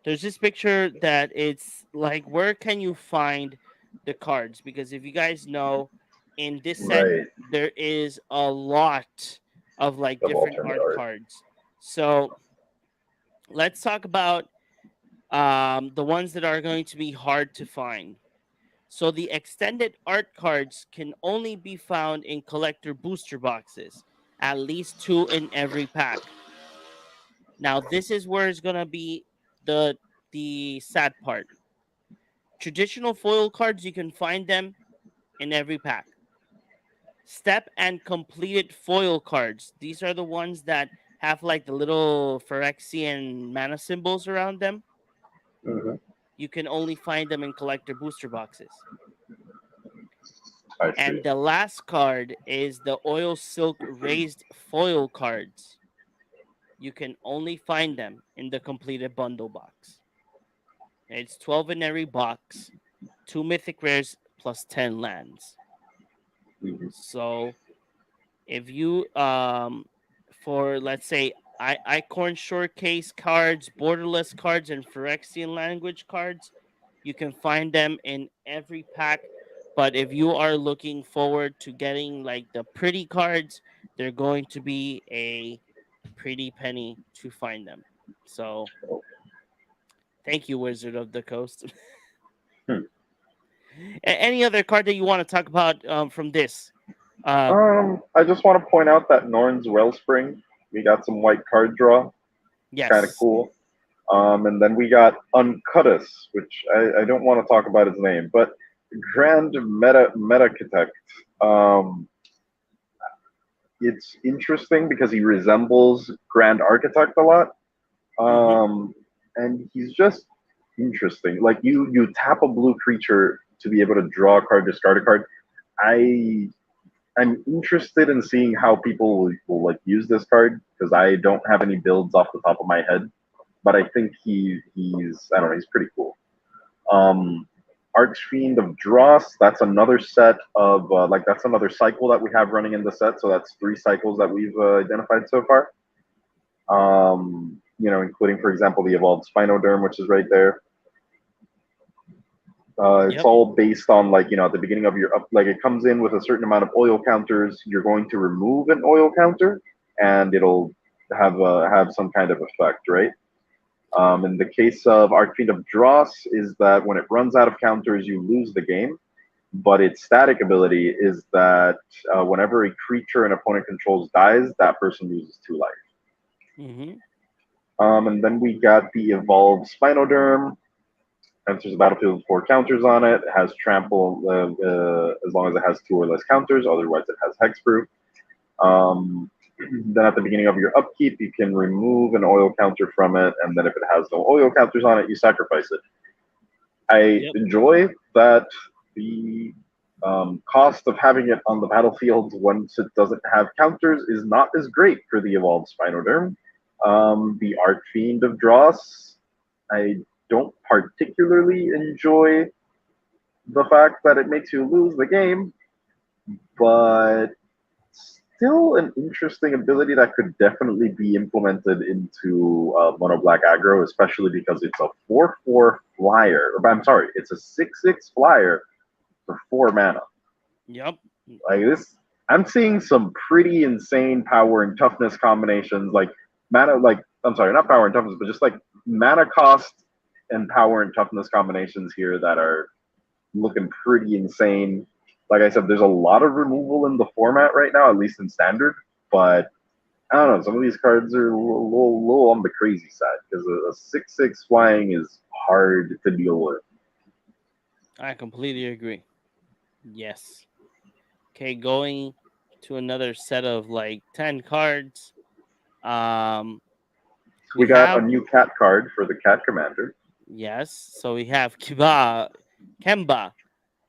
Speaker 1: there's this picture that it's like, where can you find the cards? Because if you guys know, in this set
Speaker 2: Right.
Speaker 1: there is a lot of like
Speaker 2: Of
Speaker 1: different
Speaker 2: alternate
Speaker 1: art
Speaker 2: art.
Speaker 1: cards. So let's talk about the ones that are going to be hard to find. So the extended art cards can only be found in collector booster boxes, at least two in every pack. Now this is where it's gonna be the the sad part. Traditional foil cards, you can find them in every pack. Step and completed foil cards. These are the ones that have like the little Phyrexian mana symbols around them.
Speaker 2: Hmm.
Speaker 1: You can only find them in collector booster boxes.
Speaker 2: I see.
Speaker 1: And the last card is the oil silk raised foil cards. You can only find them in the completed bundle box. It's 12 in every box, 2 mythic rares plus 10 lands.
Speaker 2: Hmm.
Speaker 1: So if you for let's say Icorn Showcase cards, Borderless cards, and Phyrexian language cards, you can find them in every pack. But if you are looking forward to getting like the pretty cards, they're going to be a pretty penny to find them. So thank you, Wizard of the Coast.
Speaker 2: Hmm.
Speaker 1: Any other card that you want to talk about from this? Uh,
Speaker 2: I just want to point out that Norn's Wellspring, we got some white card draw. It's kind of
Speaker 1: yes.
Speaker 2: cool. And then we got Uncutus, which I don't want to talk about his name, but Grand Metacitect. Um, it's interesting because he resembles Grand Architect a lot.
Speaker 1: Mm-hmm.
Speaker 2: And he's just interesting. Like you tap a blue creature to be able to draw a card, discard a card. I I'm interested in seeing how people will like use this card because I don't have any builds off the top of my head, but I think he's I don't know, he's pretty cool. Um, Archfiend of Dross, that's another set of like that's another cycle that we have running in the set. So that's three cycles that we've identified so far. Including for example the evolved Spinoderm, which is right there. It's
Speaker 1: Yep.
Speaker 2: all based on like at the beginning of your up, like it comes in with a certain amount of oil counters. You're going to remove an oil counter, and it'll have some kind of effect, right? In the case of Arcfiend of Dross, is that when it runs out of counters, you lose the game. But its static ability is that whenever a creature an opponent controls dies, that person loses 2 life.
Speaker 1: Mm-hmm.
Speaker 2: And then we got the evolved Spinoderm. Enters the battlefield with 4 counters on it. It has trample as long as it has 2 or less counters. Otherwise, it has hexproof. Um, then at the beginning of your upkeep, you can remove an oil counter from it, and then if it has no oil counters on it, you sacrifice it. I
Speaker 1: Yep.
Speaker 2: enjoy that the cost of having it on the battlefield once it doesn't have counters is not as great for the evolved Spinoderm. The Archfiend of Dross, I don't particularly enjoy the fact that it makes you lose the game, but still an interesting ability that could definitely be implemented into mono black aggro, especially because it's a 4/4 flyer. I'm sorry, it's a 6/6 flyer for 4 mana.
Speaker 1: Yep.
Speaker 2: Like this, I'm seeing some pretty insane power and toughness combinations. Like mana, like I'm sorry, not power and toughness, but just like mana cost and power and toughness combinations here that are looking pretty insane. Like I said, there's a lot of removal in the format right now, at least in standard. But I don't know, some of these cards are a little on the crazy side because a 6/6 flying is hard to deal with.
Speaker 1: I completely agree. Yes. Okay, going to another set of like 10 cards. Um we
Speaker 2: We got a
Speaker 1: have,
Speaker 2: new cat card for the cat commander.
Speaker 1: yes, so we have Kemba,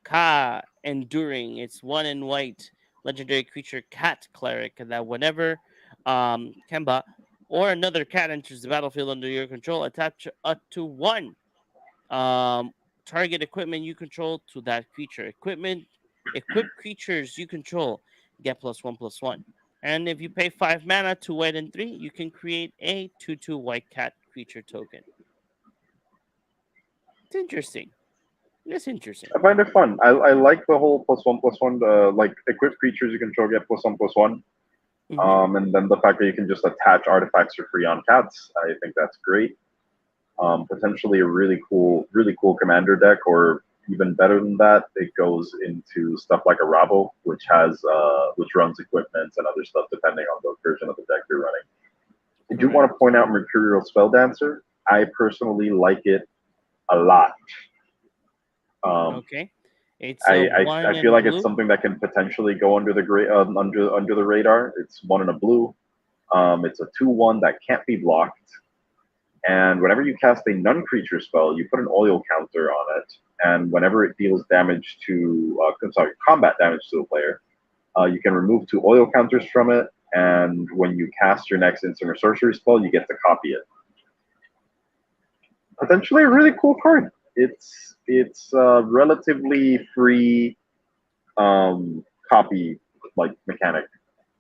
Speaker 1: Ka Enduring. It's one in white legendary creature cat cleric that whenever Kemba or another cat enters the battlefield under your control, attach up to one um target equipment you control to that creature. Equip creatures you control get +1/+1. And if you pay 5 mana, 2 white and 3, you can create a 2/2 white cat creature token. It's interesting. It's interesting.
Speaker 2: I find it fun. I like the whole +1/+1. Like equipped creatures you control get +1/+1.
Speaker 1: Hmm.
Speaker 2: And then the fact that you can just attach artifacts for free on cats, I think that's great. Potentially a really cool commander deck, or even better than that, it goes into stuff like a Rabo, which runs equipments and other stuff depending on the version of the deck you're running. I do want to
Speaker 1: Correct.
Speaker 2: point out Mercurial Spelldancer. I personally like it a lot. Um,
Speaker 1: Okay. It's a
Speaker 2: I
Speaker 1: 1
Speaker 2: feel
Speaker 1: and a
Speaker 2: like it's
Speaker 1: blue.
Speaker 2: something that can potentially go under the under the radar. It's one in a blue. It's a 2/1 that can't be blocked. And whenever you cast a non-creature spell, you put an oil counter on it. And whenever it deals damage to, combat damage to the player, you can remove 2 oil counters from it. And when you cast your next instant or sorcery spell, you get to copy it. Potentially a really cool card. It's relatively free copy like mechanic,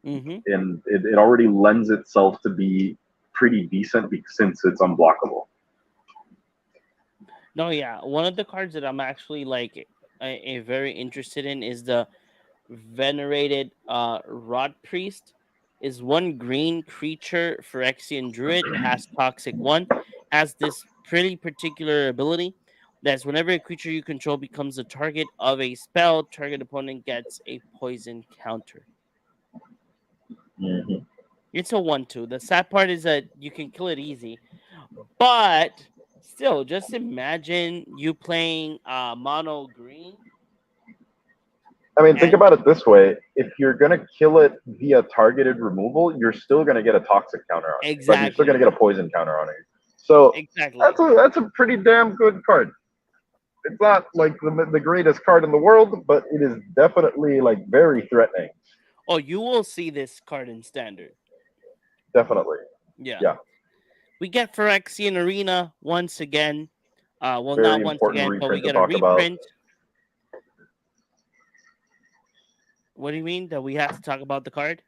Speaker 1: Hmm.
Speaker 2: and it already lends itself to be pretty decent since it's unblockable.
Speaker 1: No, yeah. One of the cards that I'm actually like very interested in is the venerated Rod Priest. Is one green creature Phyrexian Druid, has toxic 1, has this pretty particular ability that's whenever a creature you control becomes the target of a spell, target opponent gets a poison counter.
Speaker 2: Mm-hmm.
Speaker 1: It's a 1/2. The sad part is that you can kill it easy, but still, just imagine you playing mono green
Speaker 2: I mean, think
Speaker 1: and
Speaker 2: about it this way: if you're gonna kill it via targeted removal, you're still gonna get a toxic counter on you. Like you're still gonna
Speaker 1: exactly,
Speaker 2: get a poison counter on you. So
Speaker 1: exactly.
Speaker 2: that's a pretty damn good card. It's not like the greatest card in the world, but it is definitely like very threatening.
Speaker 1: Oh, you will see this card in standard.
Speaker 2: Definitely,
Speaker 1: Yeah.
Speaker 2: yeah.
Speaker 1: We get Phyrexian Arena once again. Well, not
Speaker 2: Very
Speaker 1: once
Speaker 2: important
Speaker 1: again, but we
Speaker 2: reprint to
Speaker 1: get a
Speaker 2: talk about.
Speaker 1: reprint. What do you mean that we have to talk about the card?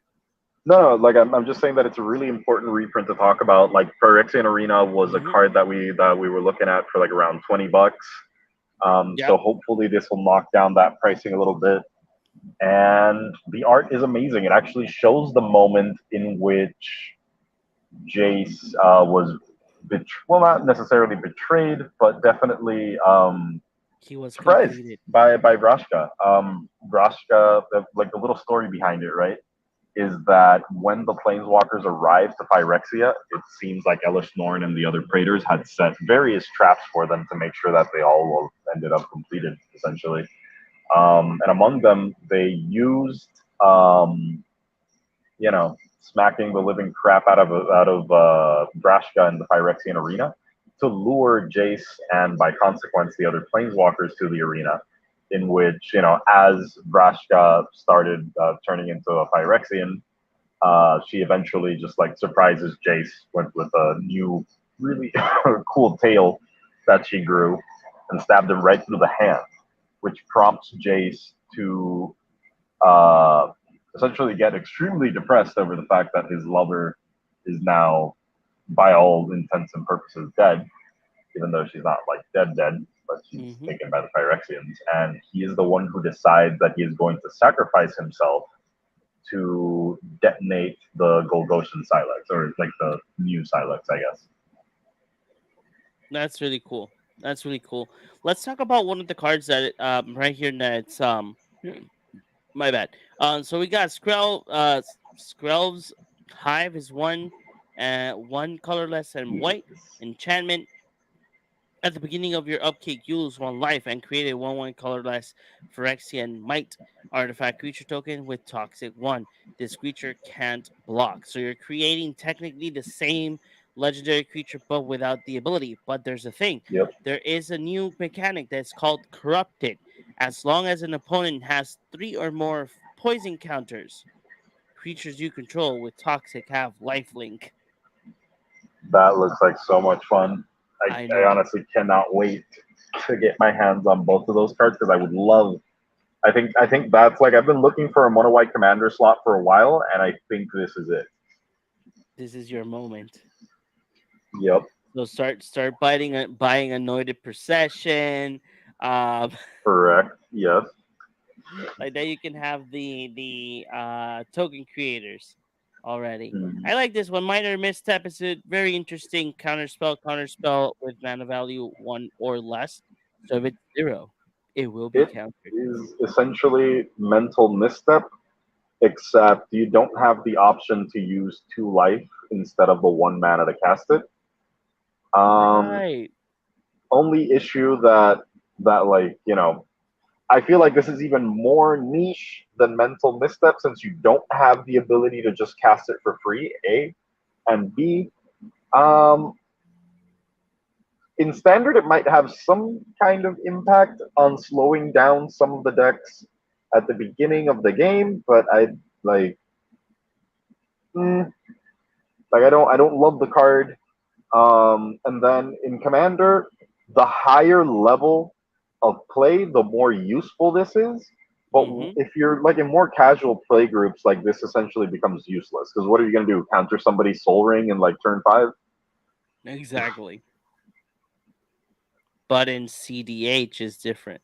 Speaker 2: No, like I'm just saying that it's a really important reprint to talk about. Like Phyrexian Arena was a
Speaker 1: Hmm.
Speaker 2: card that we were looking at for like around $20.
Speaker 1: Yep.
Speaker 2: So hopefully this will knock down that pricing a little bit. And the art is amazing. It actually shows the moment in which Jace was well, not necessarily betrayed, but definitely
Speaker 1: He was
Speaker 2: surprised
Speaker 1: completed.
Speaker 2: by Vrashka. Vrashka, like the little story behind it, right? Is that when the planeswalkers arrived to Phyrexia, it seems like Elish Norn and the other Praetors had set various traps for them to make sure that they all ended up completed, essentially. And among them, they used, smacking the living crap out of Vrashka in the Phyrexian arena to lure Jace and, by consequence, the other planeswalkers to the arena. In which, as Vrashka started turning into a Phyrexian, she eventually just like surprises Jace with a new, really cool tail that she grew and stabbed him right through the hand, which prompts Jace to uh, essentially get extremely depressed over the fact that his lover is now, by all intents and purposes, dead, even though she's not like dead, but she's
Speaker 1: Hmm.
Speaker 2: taken by the Phyrexians. And he is the one who decides that he is going to sacrifice himself to detonate the Golgoshan Silex, or like the new Silex, I guess.
Speaker 1: That's really cool. That's really cool. Let's talk about one of the cards that right here that's my bad. So we got Skrell's Hive is one colorless and white enchantment. At the beginning of your upkeep, you lose 1 life and create a 1/1 colorless Phyrexian Might artifact creature token with toxic 1. This creature can't block. So you're creating technically the same legendary creature but without the ability. But there's a thing.
Speaker 2: Yep,
Speaker 1: There is a new mechanic that's called Corrupted. As long as an opponent has 3 or more poison counters, creatures you control with toxic have lifelink.
Speaker 2: that looks like so much fun.
Speaker 1: I
Speaker 2: I
Speaker 1: know.
Speaker 2: honestly cannot wait to get my hands on both of those cards because I would love I think that's like I've been looking for a mono white commander slot for a while, and I think this is it.
Speaker 1: This is your moment.
Speaker 2: Yep,
Speaker 1: So start buying anointed procession. Um,
Speaker 2: correct. Yes.
Speaker 1: like that, you can have the token creators already.
Speaker 2: Mm.
Speaker 1: I like this one. Minor misstep is a very interesting counterspell with mana value 1 or less. So if it's 0, it will be
Speaker 2: It
Speaker 1: countered.
Speaker 2: is essentially mental misstep, except you don't have the option to use 2 life instead of the 1 mana to cast it. Um,
Speaker 1: Right.
Speaker 2: only issue that like I feel like this is even more niche than mental misstep since you don't have the ability to just cast it for free. A and B. Um, in standard, it might have some kind of impact on slowing down some of the decks at the beginning of the game, but I like mm, I don't love the card. And then in Commander, the higher level of play, the more useful this is. But
Speaker 1: Mm-hmm.
Speaker 2: if you're like in more casual play groups, like this essentially becomes useless. Because what are you going to do? Counter somebody's Soul Ring in like turn 5?
Speaker 1: Exactly. But in CDH is different.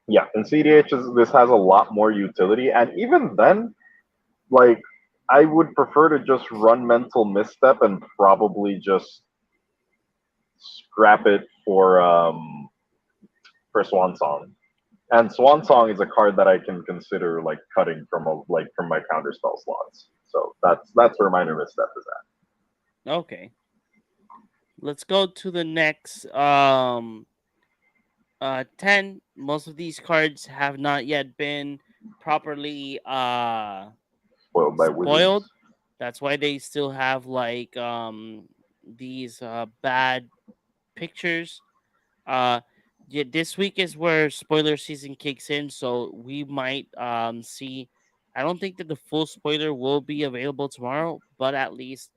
Speaker 2: Yeah, in CDH, this has a lot more utility. And even then, like, I would prefer to just run Mental Misstep and probably just scrap it for Swan Song. And Swan Song is a card that I can consider like cutting from my counterspell slots. So that's where minor misstep is at.
Speaker 1: Okay. Let's go to the next 10. Most of these cards have not yet been properly
Speaker 2: Spoiled by
Speaker 1: spoiled.
Speaker 2: wizards.
Speaker 1: That's why they still have like these bad pictures. Uh yeah, this week is where spoiler season kicks in, so we might see. I don't think that the full spoiler will be available tomorrow, but at least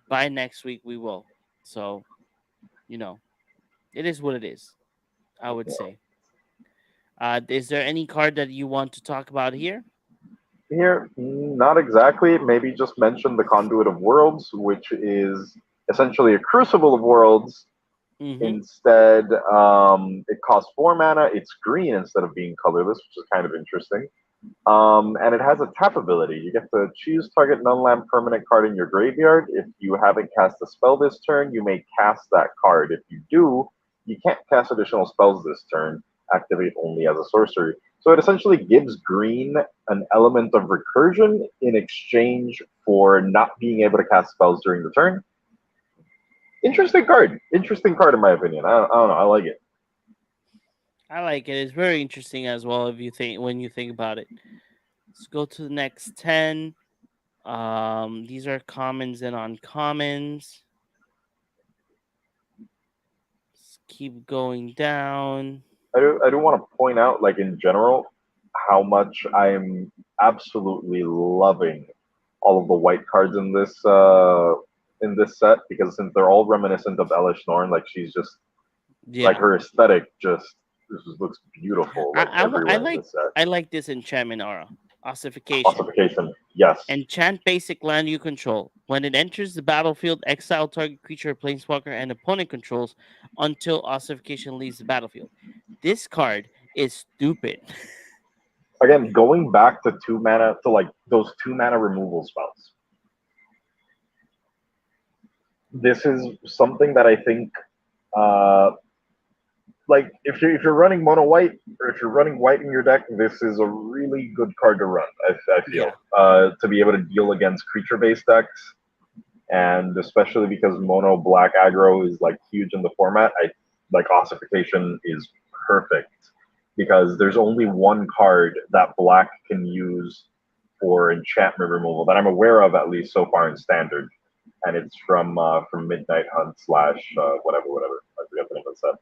Speaker 1: by next week we will. So, you know, it is what it is, I would say. Is there any card that you want to talk about here?
Speaker 2: Here, not exactly. Maybe just mention the Conduit of Worlds, which is essentially a Crucible of Worlds.
Speaker 1: Mm-hmm.
Speaker 2: Instead, it costs 4 mana. It's green instead of being colorless, which is kind of interesting. And it has a tap ability. You get to choose target non-land permanent card in your graveyard. If you haven't cast a spell this turn, you may cast that card. If you do, you can't cast additional spells this turn. Activate only as a sorcery. So it essentially gives green an element of recursion in exchange for not being able to cast spells during the turn. Interesting card. Interesting card in my opinion. I don't know. I like it.
Speaker 1: I like it. It's very interesting as well if you think when you think about it. Let's go to the next 10. These are commons and uncommons. Let's keep going down.
Speaker 2: I do want to point out, like in general, how much I'm absolutely loving all of the white cards in this set because since they're all reminiscent of Elish Norn, like she's just like
Speaker 1: Yeah.
Speaker 2: her aesthetic just looks beautiful like
Speaker 1: I
Speaker 2: everywhere in
Speaker 1: like
Speaker 2: this set.
Speaker 1: I like this enchantment aura. Ossification.
Speaker 2: Ossification, yes.
Speaker 1: Enchant basic land you control. When it enters the battlefield, exile target creature, planeswalker, and opponent controls until ossification leaves the battlefield. This card is stupid.
Speaker 2: Again, going back to 2 mana to like those 2 mana removal spells. This is something that I think uh, like if you're running mono white or if you're running white in your deck, this is a really good card to run. I feel
Speaker 1: Yeah.
Speaker 2: to be able to deal against creature based decks, and especially because mono black aggro is like huge in the format. I like ossification is perfect because there's only one card that black can use for enchantment removal that I'm aware of, at least so far in standard, and it's from Midnight Hunt slash whatever. I forget the name of the set,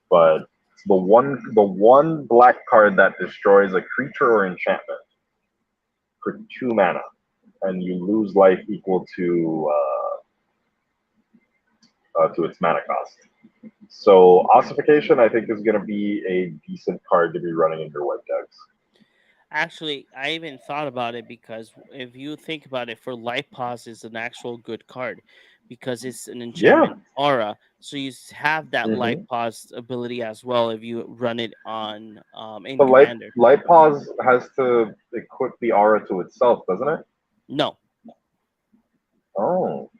Speaker 2: but it's the one black card that destroys a creature or enchantment for 2 mana, and you lose life equal to its mana cost. So ossification, I think, is going to be a decent card to be running in your white decks.
Speaker 1: Actually, I even thought about it because if you think about it, for life pause is an actual good card because it's an
Speaker 2: Yeah.
Speaker 1: enchantment aura. So you have that life
Speaker 2: Hmm.
Speaker 1: pause ability as well if you run it on in
Speaker 2: But
Speaker 1: commander.
Speaker 2: light pause has to equip the aura to itself, doesn't it?
Speaker 1: No,
Speaker 2: Oh,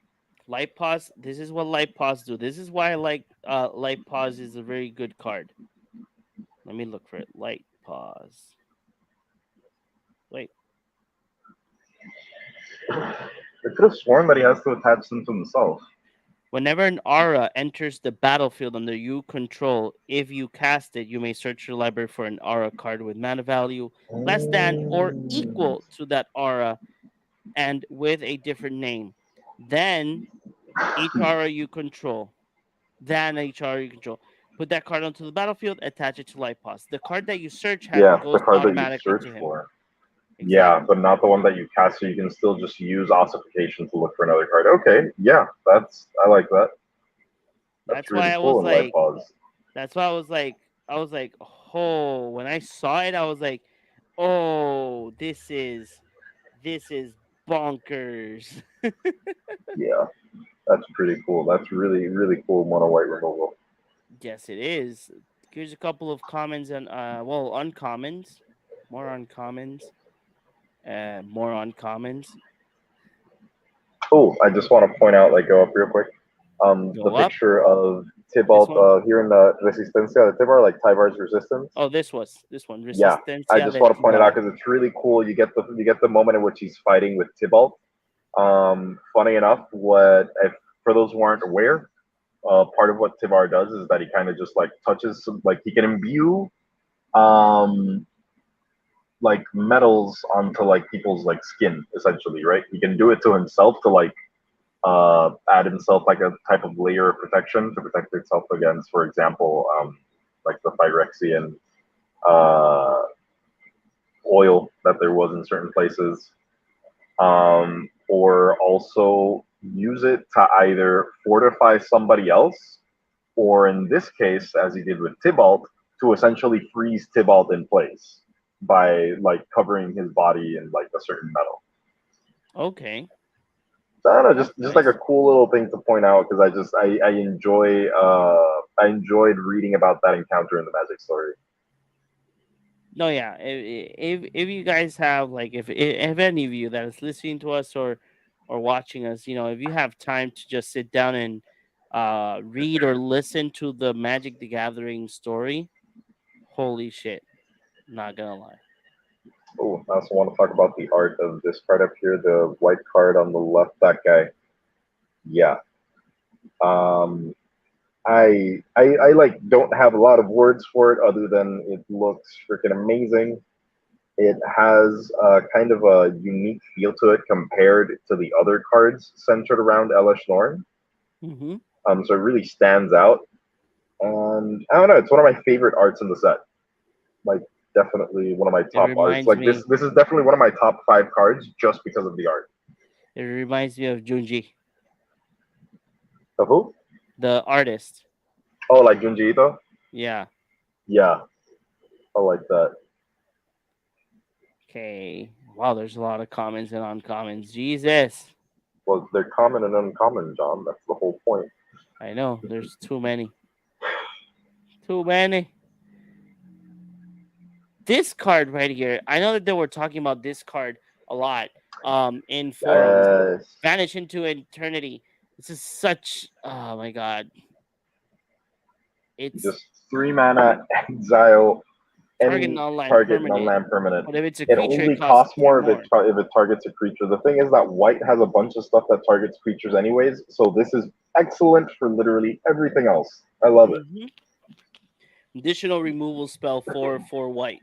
Speaker 1: life pause. This is what life pause do. This is why I like life pause is a very good card. Let me look for it. Light pause. Wait.
Speaker 2: I could have sworn that he has to attach them to himself.
Speaker 1: Whenever an aura enters the battlefield under you control, if you cast it, you may search your library for an aura card with mana value less than or
Speaker 2: Mm.
Speaker 1: equal to that aura and with a different name. Then each aura you control. Then each aura you control. Put that card onto the battlefield, attach it to Life Pause. The card that you search
Speaker 2: Yeah, the
Speaker 1: goes
Speaker 2: card that you
Speaker 1: automatically
Speaker 2: search
Speaker 1: to him.
Speaker 2: for. Yeah,
Speaker 1: Exactly.
Speaker 2: but not the one that you cast, so you can still just use ossification to look for another card. Okay, yeah, I like that. That's
Speaker 1: That's why
Speaker 2: really
Speaker 1: I
Speaker 2: cool
Speaker 1: was
Speaker 2: in light
Speaker 1: like,
Speaker 2: pause.
Speaker 1: That's why I was like, oh, when I saw it, I was like, oh, this is bonkers.
Speaker 2: Yeah, that's pretty cool. That's really, really cool mono white removal.
Speaker 1: Yes, it is. Here's a couple of comments on well, uncommons, more uncommons, more uncommons.
Speaker 2: Oh, I just want to point out, like, go up real quick. The
Speaker 1: Go up.
Speaker 2: picture of
Speaker 1: This
Speaker 2: Tybalt
Speaker 1: one.
Speaker 2: here in the Resistencia de Tibar, like Tybar's resistance.
Speaker 1: Oh, this one.
Speaker 2: Yeah, I
Speaker 1: Resistencia
Speaker 2: just
Speaker 1: de
Speaker 2: want to point it out
Speaker 1: Tibar.
Speaker 2: because it's really cool. You get the moment in which he's fighting with Tybalt. Funny enough, what if for those who aren't aware, part of what Tibar does is that he kind of just like touches, like he can imbue um like metals onto like people's like skin essentially, right? He can do it to himself to like add himself like a type of layer of protection to protect itself against, for example, like the Phyrexian uh, oil that there was in certain places, or also use it to either fortify somebody else, or in this case, as he did with Tybalt, to essentially freeze Tybalt in place by like covering his body in like a certain metal.
Speaker 1: Okay,
Speaker 2: So I don't know,
Speaker 1: that's
Speaker 2: just like a
Speaker 1: nice.
Speaker 2: cool little thing to point out because I enjoy I enjoyed reading about that encounter in the Magic story.
Speaker 1: No, yeah. If you guys have like if any of you that is listening to us or watching us, if you have time to just sit down and read or listen to the Magic the Gathering story, holy shit! Not gonna lie.
Speaker 2: Oh, I also want to talk about the art of this card up here, the white card on the left. That guy, yeah. Um, I like don't have a lot of words for it other than it looks freaking amazing. It has kind of a unique feel to it compared to the other cards centered around Elesh Norn.
Speaker 1: Mm-hmm.
Speaker 2: So it really stands out. And I don't know, it's one of my favorite arts in the set. Like definitely one of my
Speaker 1: It
Speaker 2: top arts.
Speaker 1: reminds
Speaker 2: Like
Speaker 1: me.
Speaker 2: this is definitely one of my top 5 cards just because of the art.
Speaker 1: It reminds me of Junji,
Speaker 2: Of who?
Speaker 1: the artist.
Speaker 2: Oh, like Junji Ito?
Speaker 1: Yeah.
Speaker 2: Yeah, I like that.
Speaker 1: Okay. Wow. There's a lot of comments and uncommons. Jesus.
Speaker 2: Well, they're common and uncommon, John. That's the whole point.
Speaker 1: I know. There's too many. Too many. This card right here, I know that they were talking about this card a lot in forums.
Speaker 2: Yes.
Speaker 1: Vanish into eternity. This is such, oh my god. It's
Speaker 2: Just 3 mana, exile
Speaker 1: target
Speaker 2: any
Speaker 1: non-land
Speaker 2: target
Speaker 1: permanent.
Speaker 2: non-land permanent.
Speaker 1: But if it's a
Speaker 2: It
Speaker 1: creature, it
Speaker 2: only
Speaker 1: costs
Speaker 2: costs
Speaker 1: three
Speaker 2: more
Speaker 1: more.
Speaker 2: if it targets a creature. The thing is that white has a bunch of stuff that targets creatures anyways, so this is excellent for literally everything else. I love it.
Speaker 1: Hmm. Additional removal spell for white.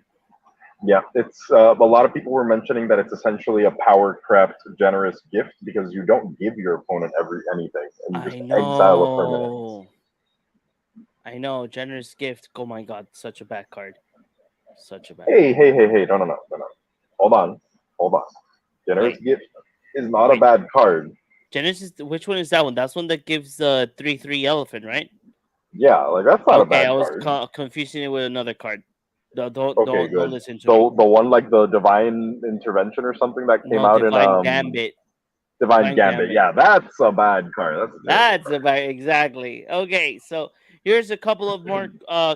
Speaker 2: Yeah, it's a lot of people were mentioning that it's essentially a power crept generous gift because you don't give your opponent anything and you just
Speaker 1: I
Speaker 2: exile a permanent.
Speaker 1: know. I know. Generous gift. Oh my god. Such a bad card. Such a bad
Speaker 2: Hey,
Speaker 1: card.
Speaker 2: hey, no. Hold on, hold on. Generous
Speaker 1: Wait.
Speaker 2: gift is not a
Speaker 1: Wait.
Speaker 2: bad card.
Speaker 1: Genesis, which one is that one? That's one that gives the 3/3 elephant, right?
Speaker 2: Yeah, like that's not a
Speaker 1: Okay, I
Speaker 2: bad
Speaker 1: was
Speaker 2: card.
Speaker 1: confusing it with another card.
Speaker 2: Okay,
Speaker 1: Don't
Speaker 2: good.
Speaker 1: listen to me.
Speaker 2: The one like the Divine Intervention or something that came
Speaker 1: No,
Speaker 2: out in
Speaker 1: Divine Gambit.
Speaker 2: Divine
Speaker 1: Divine
Speaker 2: Gambit.
Speaker 1: Gambit.
Speaker 2: Yeah, that's a bad card. That's a terrible
Speaker 1: That's about exactly. Okay, so here's a couple of more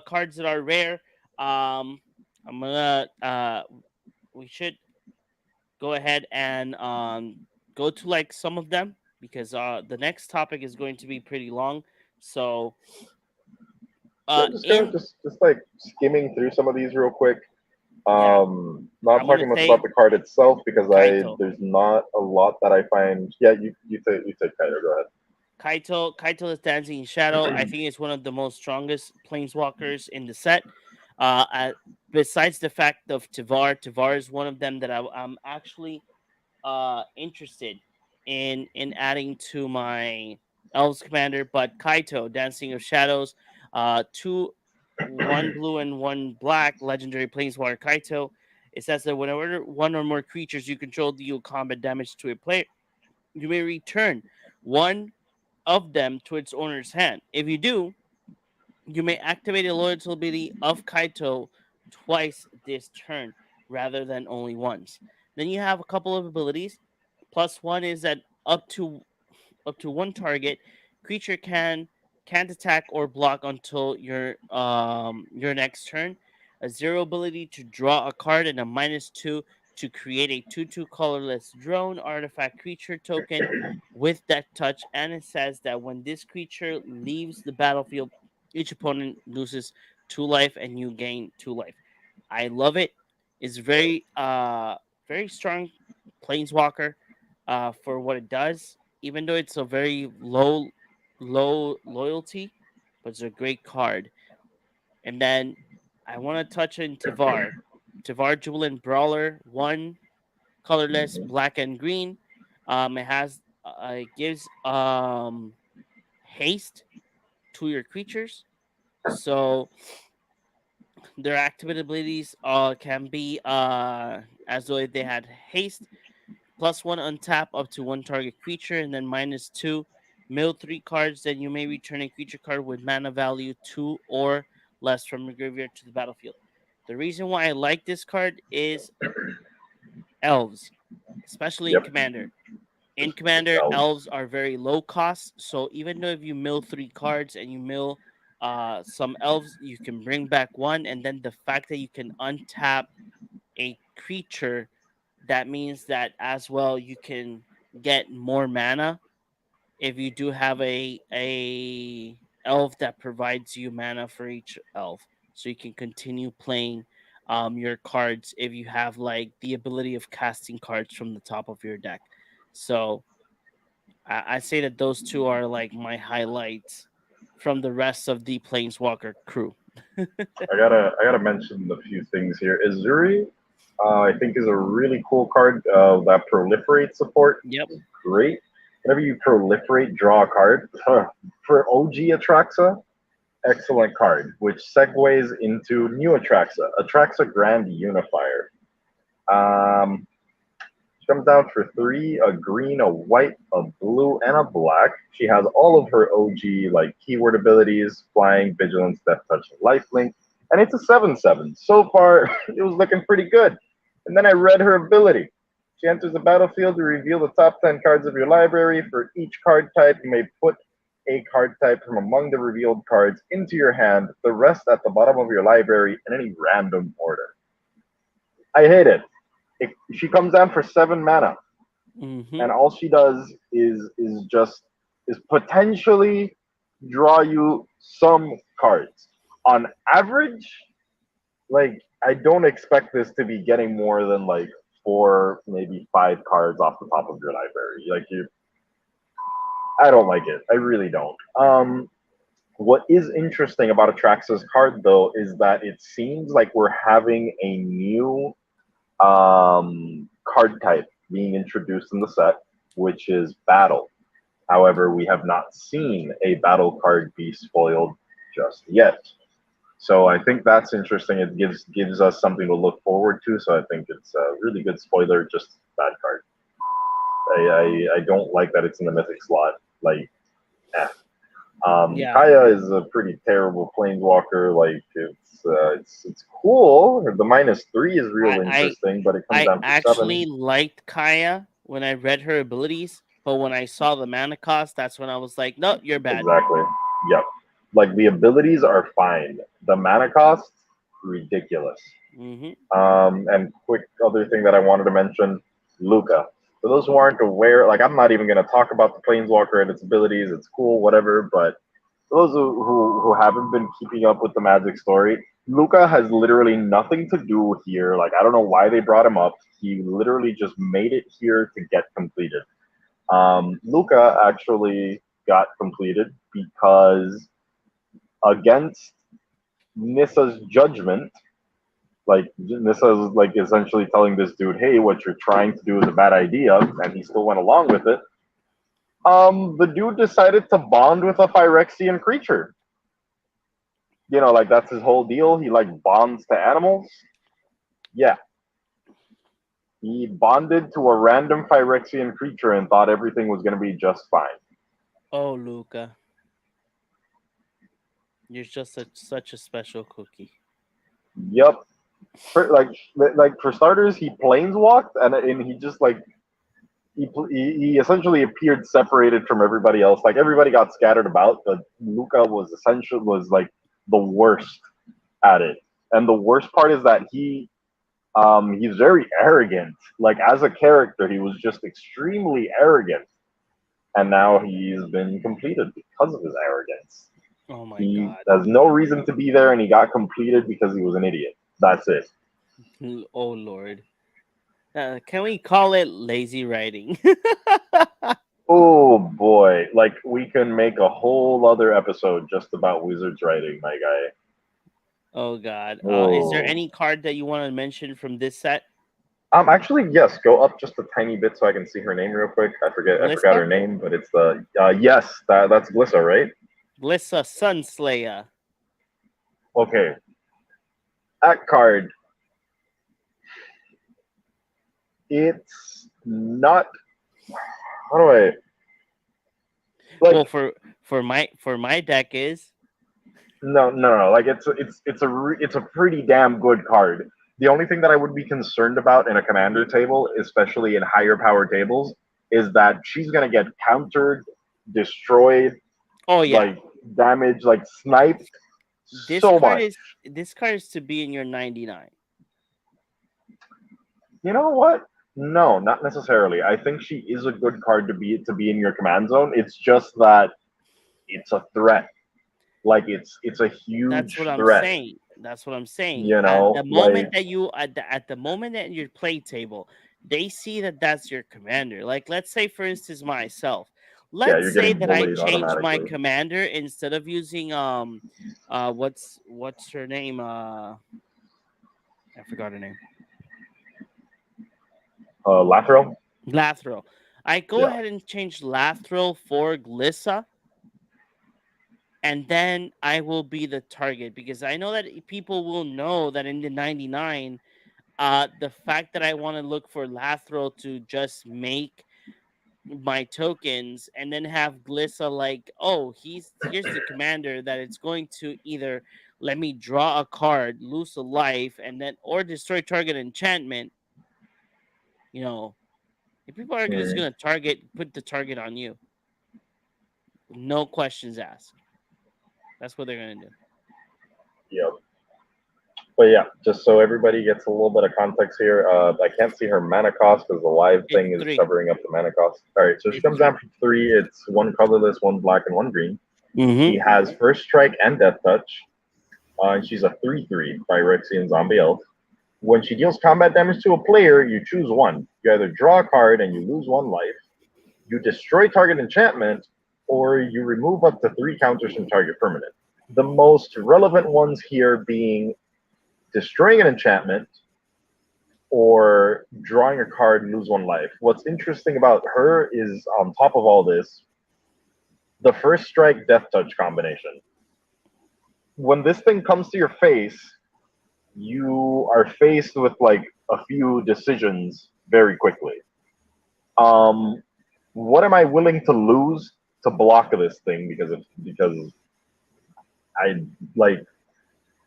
Speaker 1: cards that are rare. I'm gonna we should go ahead and go to like some of them because the next topic is going to be pretty long. So
Speaker 2: Yeah, I'm just gonna
Speaker 1: in
Speaker 2: just like skimming through some of these real quick.
Speaker 1: yeah,
Speaker 2: Not
Speaker 1: I'm gonna
Speaker 2: talking much about
Speaker 1: say
Speaker 2: the card itself because
Speaker 1: Kaito.
Speaker 2: there's not a lot that I find. Yeah, you said Kaido. Go
Speaker 1: Kaito is dancing in shadow. I
Speaker 2: ahead.
Speaker 1: think it's one of the most strongest planeswalkers in the set. Besides the fact of Tivar is one of them that I'm actually interested in adding to my elves commander. But Kaito, Dancing of Shadows, two, one blue and one black, legendary planeswalker Kaito. It says that whenever one or more creatures you control deal combat damage to a player, you may return one of them to its owner's hand. If you do, you may activate a loyalty ability of Kaito twice this turn rather than only once. Then you have a couple of abilities. Plus one is that up to one target creature can't attack or block until your next turn. A zero ability to draw a card and a -2 to create a 2/2 colorless drone artifact creature token with that touch. And it says that when this creature leaves the battlefield, each opponent loses 2 life and you gain 2 life. I love it. It's very strong planeswalker for what it does, even though it's a very low loyalty, but it's a great card. And then I want to touch on Tivar Jubilant Brawler, one colorless,
Speaker 2: Mhm.
Speaker 1: black and green. It gives haste to your creatures. So their activate abilities can be as though if they had haste, +1 untap up to one target creature, and then -2 mill 3 cards. Then you may return a creature card with mana value 2 or less from your graveyard to the battlefield. The reason why I like this card is elves, especially in
Speaker 2: Yep,
Speaker 1: Commander. In
Speaker 2: just
Speaker 1: Commander,
Speaker 2: elves.
Speaker 1: elves are very low cost, so even though if you mill 3 cards and you mill some elves, you can bring back one, and then the fact that you can untap a creature, that means that as well you can get more mana if you do have a elf that provides you mana for each elf, so you can continue playing your cards if you have like the ability of casting cards from the top of your deck. So I say that those two are like my highlights from the rest of the Planeswalker crew.
Speaker 2: I gotta mention a few things here. Izuri, I think is a really cool card that proliferate support.
Speaker 1: Yep.
Speaker 2: Great. Whenever you proliferate, draw a card. For OG Atraxa, excellent card, which segues into new Atraxa, Atraxa Grand Unifier. Um, she comes down for three, a green, a white, a blue, and a black. She has all of her OG like keyword abilities, flying, vigilance, death touch, and lifelink. And it's a 7/7. So far, it was looking pretty good. And then I read her ability. She enters the battlefield to reveal the top 10 cards of your library. For each card type, you may put a card type from among the revealed cards into your hand, the rest at the bottom of your library in any random order. I hate it. She comes down for 7 mana,
Speaker 1: Mm-hmm.
Speaker 2: and all she does is potentially draw you some cards. On average, like I don't expect this to be getting more than like four, maybe 5 cards off the top of your library. I don't like it. I really don't. What is interesting about Atraxa's card though is that it seems like we're having a new card type being introduced in the set, which is battle. However, we have not seen a battle card be spoiled just yet. So I think that's interesting. It gives us something to look forward to. So I think it's a really good spoiler, just bad card. I don't like that it's in the mythic slot. Like, eh.
Speaker 1: Yeah.
Speaker 2: Kaya is a pretty terrible planeswalker. Like it's cool. The -3 is real
Speaker 1: I
Speaker 2: interesting, but it comes
Speaker 1: I
Speaker 2: down to
Speaker 1: actually
Speaker 2: 7.
Speaker 1: liked Kaya when I read her abilities, but when I saw the mana cost, that's when I was like, no, you're bad.
Speaker 2: Exactly. Yep. Like the abilities are fine. The mana cost, ridiculous.
Speaker 1: Hmm.
Speaker 2: And quick other thing that I wanted to mention, Luca. For those who aren't aware, like I'm not even going to talk about the Planeswalker and its abilities. It's cool, whatever. But for those who haven't been keeping up with the Magic story, Luca has literally nothing to do here. Like I don't know why they brought him up. He literally just made it here to get completed. Luca actually got completed because against Nissa's judgment, like Nissa is like essentially telling this dude, "Hey, what you're trying to do is a bad idea," and he still went along with it. The dude decided to bond with a Phyrexian creature. Like that's his whole deal. He like bonds to animals. Yeah, he bonded to a random Phyrexian creature and thought everything was going to be just fine.
Speaker 1: Oh, Luca, you're just such a special cookie.
Speaker 2: Yep. Like for starters, he planeswalked and he just like he essentially appeared separated from everybody else. Like everybody got scattered about, but Luca was like the worst at it. And the worst part is that he's very arrogant. Like as a character, he was just extremely arrogant, and now he's been completed because of his arrogance.
Speaker 1: Oh my
Speaker 2: He
Speaker 1: god.
Speaker 2: has no reason to be there, and he got completed because he was an idiot. That's it.
Speaker 1: Oh Lord. Can we call it lazy writing?
Speaker 2: Oh boy, like we can make a whole other episode just about Wizards writing, my guy.
Speaker 1: Oh God. Is there
Speaker 2: Oh,
Speaker 1: any card that you want to mention from this set?
Speaker 2: actually, yes. Go up just a tiny bit so I can see her name real quick. I forgot
Speaker 1: Glissa?
Speaker 2: her name, but it's the yes, that's Glissa, right?
Speaker 1: Glissa Sunslayer.
Speaker 2: Okay, that card. It's not. How do I like?
Speaker 1: Well, for my deck is.
Speaker 2: No, no, no. Like it's a pretty damn good card. The only thing that I would be concerned about in a commander
Speaker 1: Mhm.
Speaker 2: table, especially in higher power tables, is that she's gonna get countered, destroyed,
Speaker 1: Oh yeah.
Speaker 2: like damaged, like sniped
Speaker 1: This
Speaker 2: so
Speaker 1: card
Speaker 2: much.
Speaker 1: is this card is to be in your 99.
Speaker 2: You know what? No, not necessarily. I think she is a good card to be in your command zone. It's just that it's a threat. Like it's a
Speaker 1: That's what
Speaker 2: huge
Speaker 1: I'm
Speaker 2: threat.
Speaker 1: saying. That's what I'm saying.
Speaker 2: You know, like
Speaker 1: At the moment that in your play table, they see that that's your commander. Like let's say for instance myself.
Speaker 2: yeah,
Speaker 1: Let's
Speaker 2: you're
Speaker 1: say
Speaker 2: getting
Speaker 1: that I
Speaker 2: bullied
Speaker 1: change my
Speaker 2: automatically.
Speaker 1: commander instead of using what's her name? I forgot her name.
Speaker 2: Lateral.
Speaker 1: Lathril. I go
Speaker 2: Yeah.
Speaker 1: ahead and change Lathril for Glissa, and then I will be the target because I know that people will know that in the 99, the fact that I want to look for Lathril to just make my tokens and then have Glissa like, oh, here's the commander that it's going to either let me draw a card, lose a life, and then or destroy target enchantment. You know, if people are just
Speaker 2: Mm,
Speaker 1: gonna put the target on you, no questions asked. That's what they're gonna do.
Speaker 2: yeah. But yeah, just so everybody gets a little bit of context here, I can't see her mana cost because the live
Speaker 1: It's
Speaker 2: thing is
Speaker 1: three.
Speaker 2: covering up the mana cost. All right, so she
Speaker 1: It's
Speaker 2: comes
Speaker 1: three.
Speaker 2: down from 3. It's one colorless, one black, and one green. She
Speaker 1: Mm-hmm.
Speaker 2: has first strike and death touch. And she's a 3/3 Phyrexian zombie elf. When she deals combat damage to a player, you choose one. You either draw a card and you lose one life, you destroy target enchantment, or you remove up to 3 counters from target permanent. The most relevant ones here being destroying an enchantment or drawing a card and lose one life. What's interesting about her is, on top of all this, the first strike death touch combination. When this thing comes to your face, you are faced with like a few decisions very quickly. Um, what am I willing to lose to block this thing because I like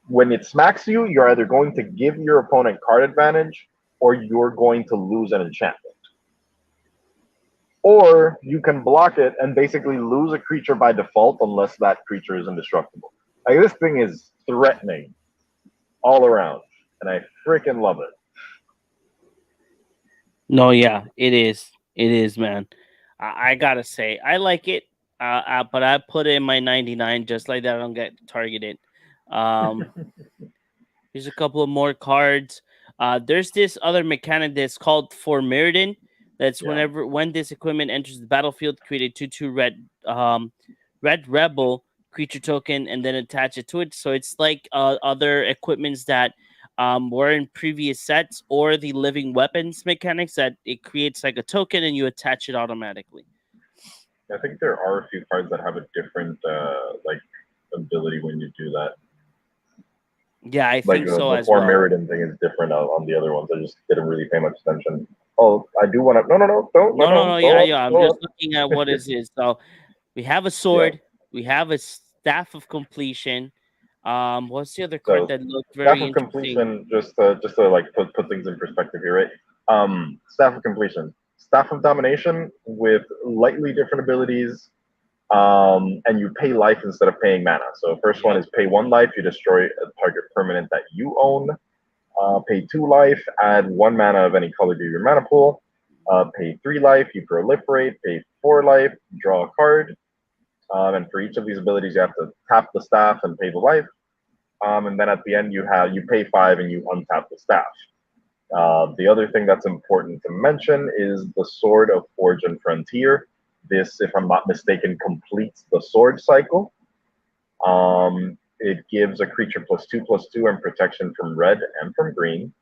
Speaker 2: When it smacks you, you're either going to give your opponent card advantage or you're going to lose an enchantment. Or you can block it and basically lose a creature by default unless that creature is indestructible. Like this thing is threatening all around, and I freaking love it.
Speaker 1: No, yeah, it is. It is, man. I gotta say, I like it. But I put it in my 99 just like that. I don't get targeted. Um, Here's a couple of more cards. There's this other mechanic that's called for Mirrodin. That's
Speaker 2: Yeah,
Speaker 1: when this equipment enters the battlefield, create a 2/2 red rebel creature token and then attach it to it. So it's like other equipments that were in previous sets, or the living weapons mechanics that it creates like a token and you attach it automatically.
Speaker 2: I think there are a few cards that have a different like ability when you do that.
Speaker 1: Yeah, I
Speaker 2: Like
Speaker 1: think so
Speaker 2: the
Speaker 1: as
Speaker 2: four
Speaker 1: well.
Speaker 2: Mirrodin thing is different on the other ones. I just didn't really pay much attention. Oh, I do want to. No, no, no, don't, no,
Speaker 1: No, no,
Speaker 2: no,
Speaker 1: no, yeah,
Speaker 2: go up,
Speaker 1: yeah. I'm
Speaker 2: go
Speaker 1: just
Speaker 2: up.
Speaker 1: looking at what is it. So we have a
Speaker 2: Yeah.
Speaker 1: sword. We have a staff of completion. What's the other card
Speaker 2: So
Speaker 1: that looked
Speaker 2: staff
Speaker 1: very
Speaker 2: of
Speaker 1: interesting?
Speaker 2: completion, just to like put things in perspective here, right? Staff of completion, staff of domination with lightly different abilities, and you pay life instead of paying mana. So first one
Speaker 1: Yep.
Speaker 2: is pay one life, you destroy a target permanent that you own. Pay two life, add one mana of any color to your mana pool. Pay three life, you proliferate. Pay four life, draw a card. And for each of these abilities, you have to tap the staff and pay the life. And then at the end, you pay five and you untap the staff. The other thing that's important to mention is the Sword of Forge and Frontier. This, if I'm not mistaken, completes the sword cycle. It gives a creature +2/+2 and protection from red and from green.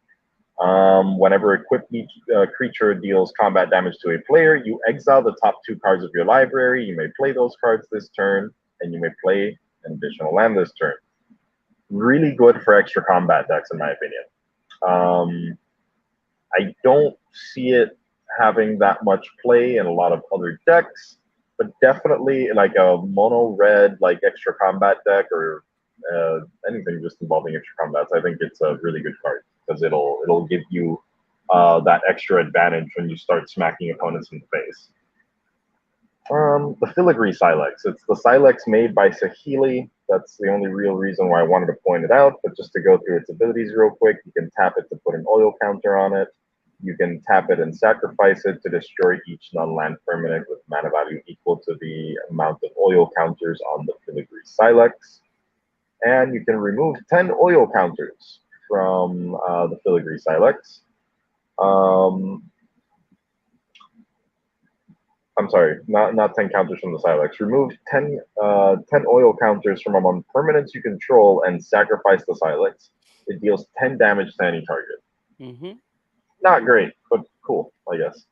Speaker 2: Whenever equipped creature deals combat damage to a player, you exile the top two cards of your library. You may play those cards this turn, and you may play an additional land this turn. Really good for extra combat decks, in my opinion. Um, I don't see it having that much play in a lot of other decks, but definitely like a mono red like extra combat deck or anything just involving extra combats. I think it's a really good card because it'll give you that extra advantage when you start smacking opponents in the face. The Filigree Silex. It's the Silex made by Saheeli. That's the only real reason why I wanted to point it out. But just to go through its abilities real quick, you can tap it to put an oil counter on it. You can tap it and sacrifice it to destroy each non-land permanent with mana value equal to the amount of oil counters on the Filigree Silex. And you can remove 10 oil counters from the Filigree Silex. Um, I'm sorry, not 10 counters from the Silex. Remove 10 oil counters from among permanents you control and sacrifice the Silex. It deals 10 damage to any target.
Speaker 1: Mm-hmm.
Speaker 2: Not great, but cool, I guess.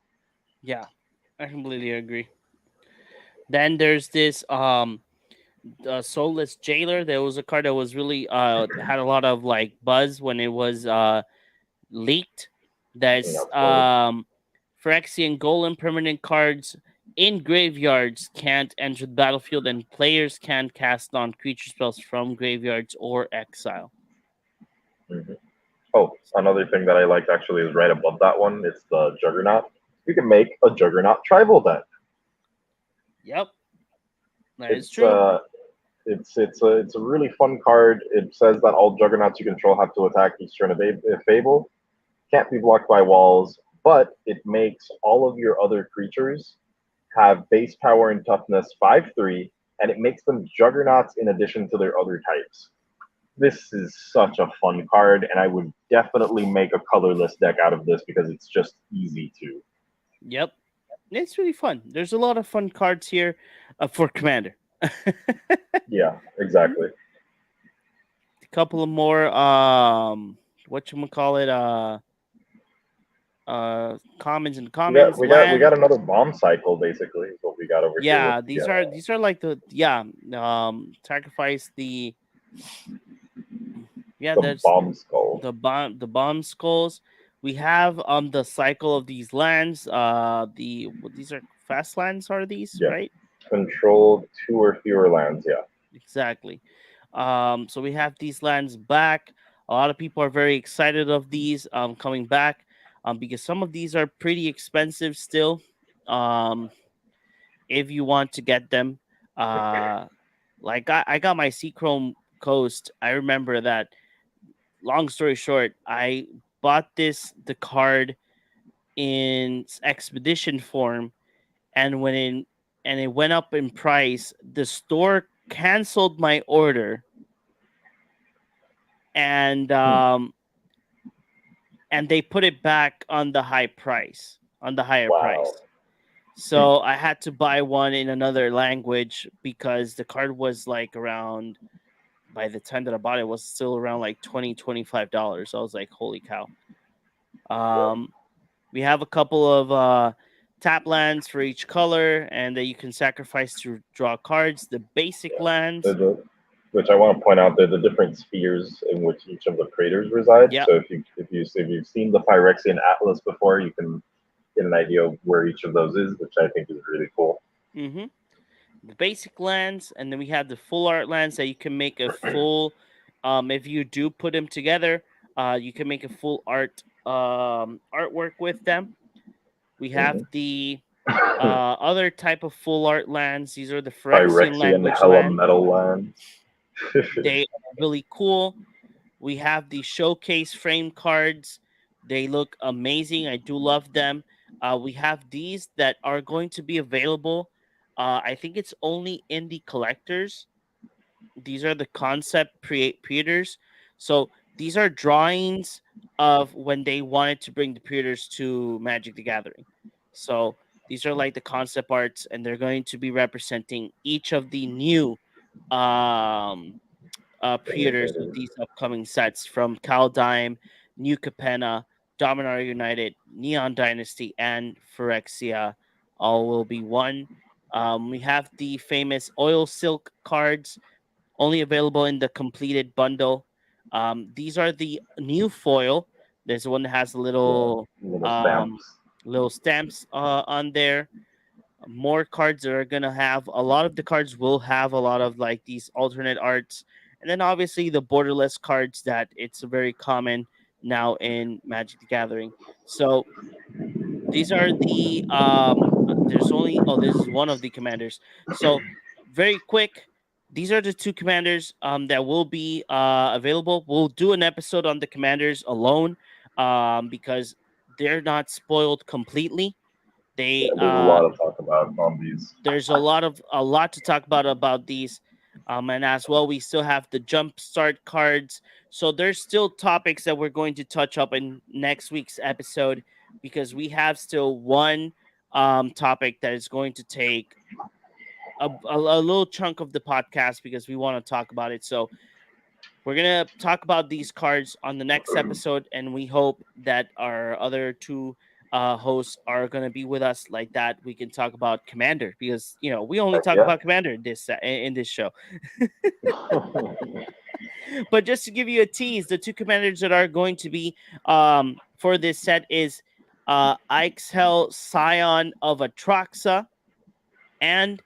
Speaker 1: Yeah, I completely agree. Then there's this soulless jailer. There was a card that was really had a lot of like buzz when it was leaked.
Speaker 2: Yeah,
Speaker 1: That's
Speaker 2: totally.
Speaker 1: Phyrexia and Golem permanent cards in graveyards can't enter the battlefield, and players can't cast on creature spells from graveyards or exile.
Speaker 2: Mm-hmm. Oh, another thing that I liked actually is right above that one. It's the Juggernaut. You can make a Juggernaut tribal deck.
Speaker 1: Yep, that is
Speaker 2: It's
Speaker 1: true.
Speaker 2: uh, it's a really fun card. It says that all Juggernauts you control have to attack each turn of Fable. Can't be blocked by walls, but it makes all of your other creatures have base power and toughness 5/3, and it makes them Juggernauts in addition to their other types. This is such a fun card, and I would definitely make a colorless deck out of this because it's just easy to.
Speaker 1: Yep, it's really fun. There's a lot of fun cards here for Commander. A
Speaker 2: Yeah, exactly.
Speaker 1: couple of more what you call it commons and
Speaker 2: We got
Speaker 1: commons
Speaker 2: we got we
Speaker 1: land.
Speaker 2: got another bomb cycle basically is what we got over here with
Speaker 1: Yeah,
Speaker 2: the
Speaker 1: these are like the sacrifice the that's
Speaker 2: bomb skull.
Speaker 1: the bomb skulls. We have the cycle of these lands. These are fast lands, are these
Speaker 2: Yeah,
Speaker 1: right?
Speaker 2: control two or fewer lands. Yeah.
Speaker 1: Exactly. So we have these lands back. A lot of people are very excited of these coming back because some of these are pretty expensive still. Um, if you want to get them, uh, like I got my Seachrome Coast. I remember that. Long story short, I bought the card in expedition form, and when it went up in price, the store canceled my order, and
Speaker 2: Hmm.
Speaker 1: um and they put it back on the higher
Speaker 2: Wow.
Speaker 1: price. So I had to buy one in another language because the card was like around, by the time that I bought it, was still around like $25. I was like, holy cow. Um we have a couple of tap lands for each color and that you can sacrifice to draw cards. The basic
Speaker 2: Yeah. They're
Speaker 1: lands.
Speaker 2: which I want to point out, they're the different spheres in which each of the creators reside.
Speaker 1: Yep.
Speaker 2: So if you've seen the Phyrexian Atlas before, you can get an idea of where each of those is, which I think is really cool.
Speaker 1: Mm-hmm. The basic lands, and then we have the full art lands that you can make a full. If you do put them together, you can make a full artwork with them. We have
Speaker 2: Hmm.
Speaker 1: the other type of full art lands. These are the Phyrexian
Speaker 2: Phyrexian
Speaker 1: language
Speaker 2: Hella
Speaker 1: land.
Speaker 2: Metal lands.
Speaker 1: They are really cool. We have the showcase frame cards. They look amazing. I do love them. We have these that are going to be available. I think it's only in the collectors. These are the concept creators. So these are drawings of when they wanted to bring the creators to Magic the Gathering. So these are like the concept arts, and they're going to be representing each of the new um pre-orders of these upcoming sets from Kaldheim, New Capenna, Dominar United, Neon Dynasty, and Phyrexia. All will be one. We have the famous Oil Silk cards, only available in the completed bundle. These are the new foil. There's one that has
Speaker 2: Yeah, little
Speaker 1: um,
Speaker 2: stamps.
Speaker 1: little stamps on there. More cards that are gonna have, a lot of the cards will have a lot of like these alternate arts, and then obviously the borderless cards that it's very common now in Magic the Gathering. So these are the there's only, oh, this is one of the commanders. So very quick, these are the two commanders that will be available. We'll do an episode on the commanders alone because they're not spoiled completely.
Speaker 2: Yeah,
Speaker 1: They
Speaker 2: there's a lot of talk about on these.
Speaker 1: There's a lot to talk about these, and as well we still have the jumpstart cards. So there's still topics that we're going to touch up in next week's episode because we have still one topic that is going to take a little chunk of the podcast because we want to talk about it. So we're gonna talk about these cards on the next episode, and we hope that our other two hosts are gonna be with us. Like that, we can talk about Commander because we only
Speaker 2: Heck
Speaker 1: talk
Speaker 2: yeah.
Speaker 1: about Commander in this show. But just to give you a tease, the two commanders that are going to be for this set is Ixhel Scion of Atraxa and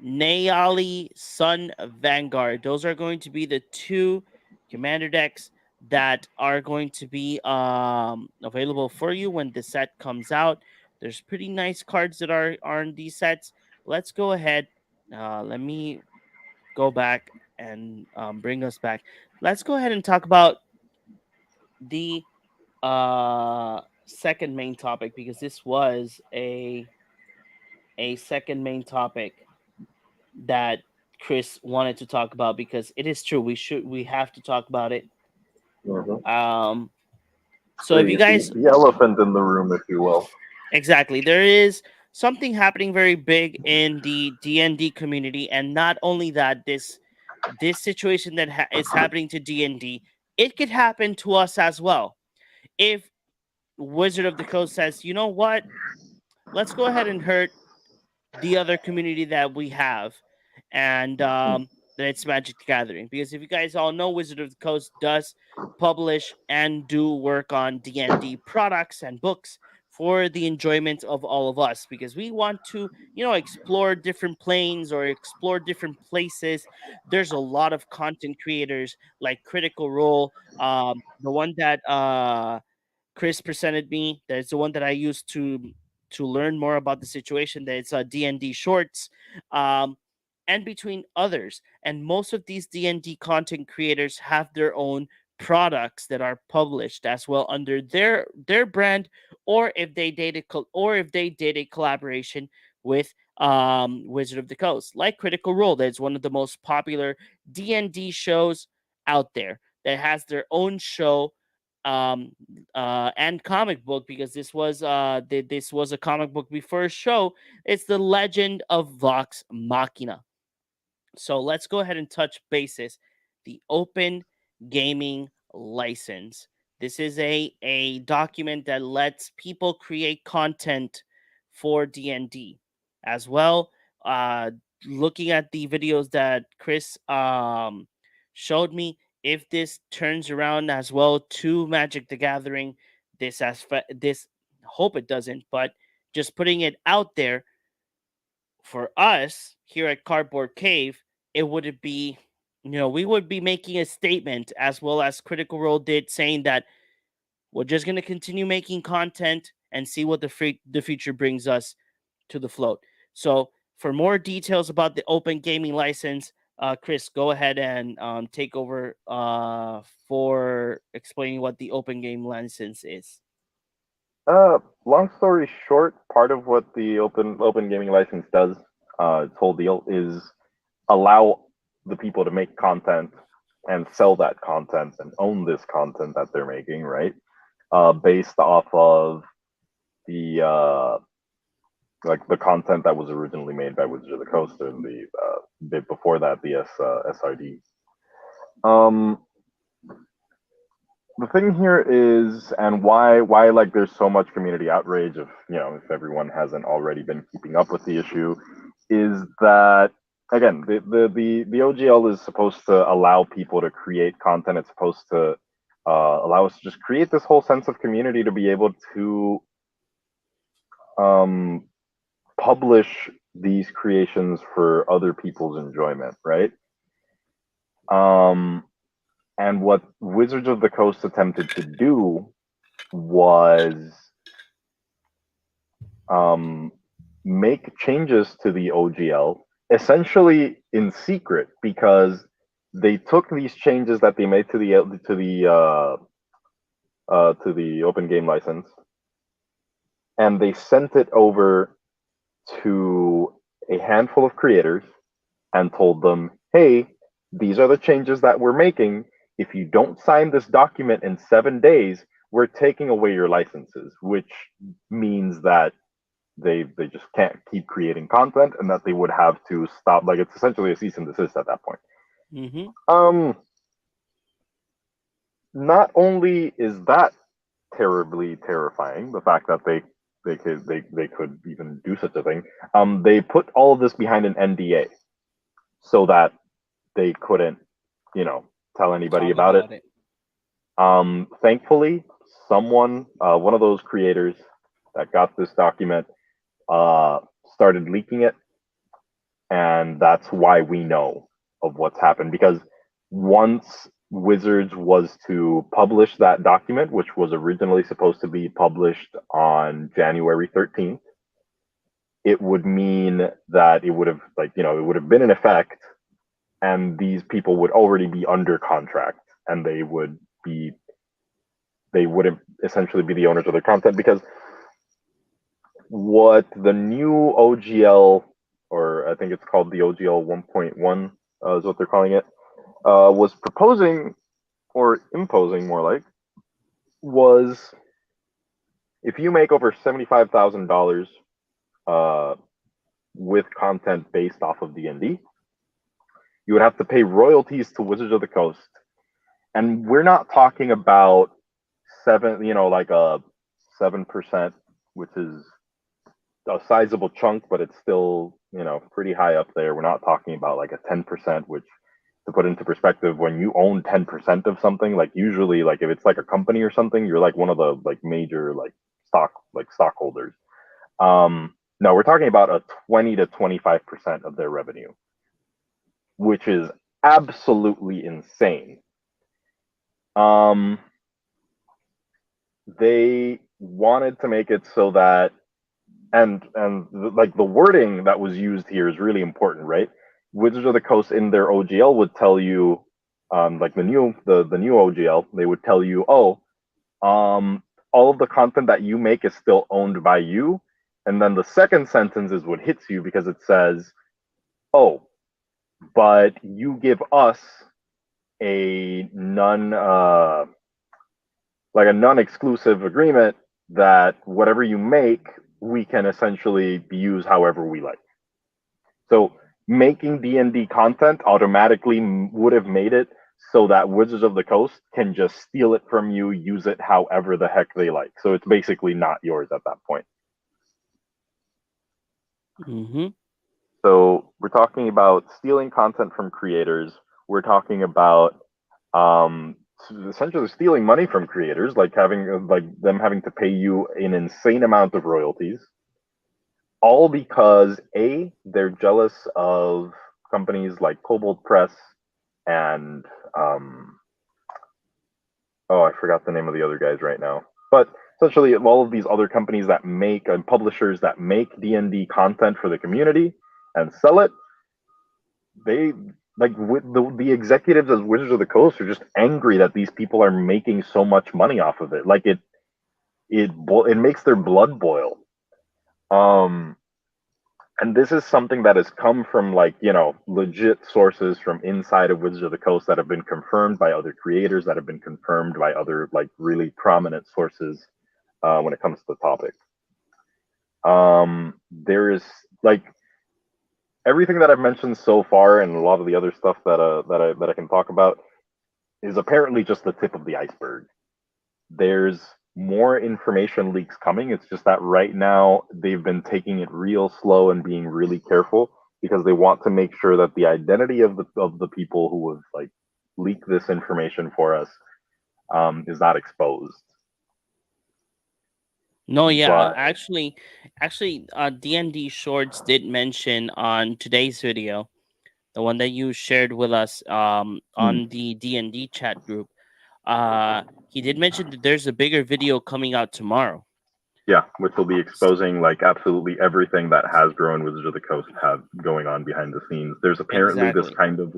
Speaker 1: Nayali Sun Vanguard. Those are going to be the two commander decks that are going to be available for you when the set comes out. There's pretty nice cards that are in these sets. Let's go ahead. Let me go back and bring us back. Let's go ahead and talk about the second main topic because this was a second main topic that Chris wanted to talk about because it is true. We have to talk about it.
Speaker 2: Hmm.
Speaker 1: Um, so if you
Speaker 2: The
Speaker 1: guys
Speaker 2: the elephant in the room, if you will.
Speaker 1: exactly, there is something happening very big in the D&D community, and not only that, this situation that is happening to D&D, it could happen to us as well. If Wizard of the Coast says, you know what, let's go ahead and hurt the other community that we have, and that it's Magic the Gathering. Because if you guys all know, Wizard of the Coast does publish and do work on D&D products and books for the enjoyment of all of us, because we want to, explore different planes or explore different places. There's a lot of content creators like Critical Role, the one that Chris presented me. That's the one that I used to learn more about the situation. That it's D&D Shorts, um, and between others. And most of these D&D content creators have their own products that are published as well under their brand, or if they did a collaboration with Wizard of the Coast, like Critical Role. That's one of the most popular D&D shows out there that has their own show, um and comic book, because this was a comic book before a show. It's the Legend of Vox Machina. So let's go ahead and touch bases. The Open Gaming License. This is a document that lets people create content for D&D as well. Uh, Looking at the videos that Chris showed me, if this turns around as well to Magic the Gathering, this hope it doesn't, but just putting it out there, for us here at Cardboard Cave, it would be, we would be making a statement, as well as Critical Role did, saying that we're just going to continue making content and see what the future brings us to the float. So, for more details about the Open Gaming License, Chris, go ahead and take over for explaining what the Open Game License is.
Speaker 2: Long story short, part of what the open gaming license does, its whole deal is allow the people to make content and sell that content and own this content that they're making, right? Based off of the like the content that was originally made by Wizards of the Coast and the bit before that, the SRD. Um, the thing here is, and why like there's so much community outrage, if if everyone hasn't already been keeping up with the issue, is that again the OGL is supposed to allow people to create content. It's supposed to allow us to just create this whole sense of community to be able to um, publish these creations for other people's enjoyment, right? Um, and what Wizards of the Coast attempted to do was um, make changes to the OGL essentially in secret, because they took these changes that they made to the open game license, and they sent it over to a handful of creators and told them, "Hey, these are the changes that we're making. If you don't sign this document in 7 days, we're taking away your licenses," which means that they just can't keep creating content, and that they would have to stop. Like, it's essentially a cease and desist at that point.
Speaker 1: Mm-hmm.
Speaker 2: Not only is that terribly terrifying, the fact that they could even do such a thing, they put all of this behind an NDA so that they couldn't, tell anybody
Speaker 1: Talk
Speaker 2: about it.
Speaker 1: about it.
Speaker 2: Thankfully, someone, one of those creators that got this document, started leaking it, and that's why we know of what's happened. Because once Wizards was to publish that document, which was originally supposed to be published on January 13th, it would mean that it would have, it would have been in effect, and these people would already be under contract, and they wouldn't essentially be the owners of their content. Because what the new OGL, or I think it's called the OGL 1.1, is what they're calling it, was proposing, or imposing more like, was if you make over $75,000 with content based off of D&D, you would have to pay royalties to Wizards of the Coast. And we're not talking about like a 7%, which is a sizable chunk, but it's still, pretty high up there. We're not talking about like a 10%, which, to put into perspective, when you own 10% of something, like usually, like if it's like a company or something, you're like one of the like major like stockholders. No, we're talking about a 20 to 25% of their revenue, which is absolutely insane. Um, they wanted to make it so that, and like the wording that was used here is really important, right? Wizards of the Coast in their OGL would tell you, like the new OGL, they would tell you, oh, all of the content that you make is still owned by you. And then the second sentence is what hits you because it says, oh, but you give us a non-exclusive agreement that whatever you make, we can essentially use however we like. So making D&D content automatically would have made it so that Wizards of the Coast can just steal it from you, use it however the heck they like. So it's basically not yours at that point.
Speaker 1: Mm-hmm.
Speaker 2: So we're talking about stealing content from creators. We're talking about essentially stealing money from creators, like them having to pay you an insane amount of royalties, all because they're jealous of companies like Cobalt Press and I forgot the name of the other guys right now, but essentially all of these other companies that make and publishers that make D&D content for the community and sell it. They like the executives as Wizards of the Coast are just angry that these people are making so much money off of it. Like it makes their blood boil. Um, and this is something that has come from legit sources from inside of Wizards of the Coast that have been confirmed by other creators, that have been confirmed by other really prominent sources when it comes to the topic. There is everything that I've mentioned so far, and a lot of the other stuff that I can talk about is apparently just the tip of the iceberg. There's more information leaks coming. It's just that right now they've been taking it real slow and being really careful because they want to make sure that the identity of the people who have leaked this information for us is not exposed.
Speaker 1: No, yeah,
Speaker 2: But
Speaker 1: actually, D&D Shorts did mention on today's video, the one that you shared with us on the D&D chat group. He did mention that there's a bigger video coming out tomorrow.
Speaker 2: yeah, which will be exposing absolutely everything that Hasbro and Wizards of the Coast have going on behind the scenes. There's apparently this
Speaker 1: Exactly.
Speaker 2: kind of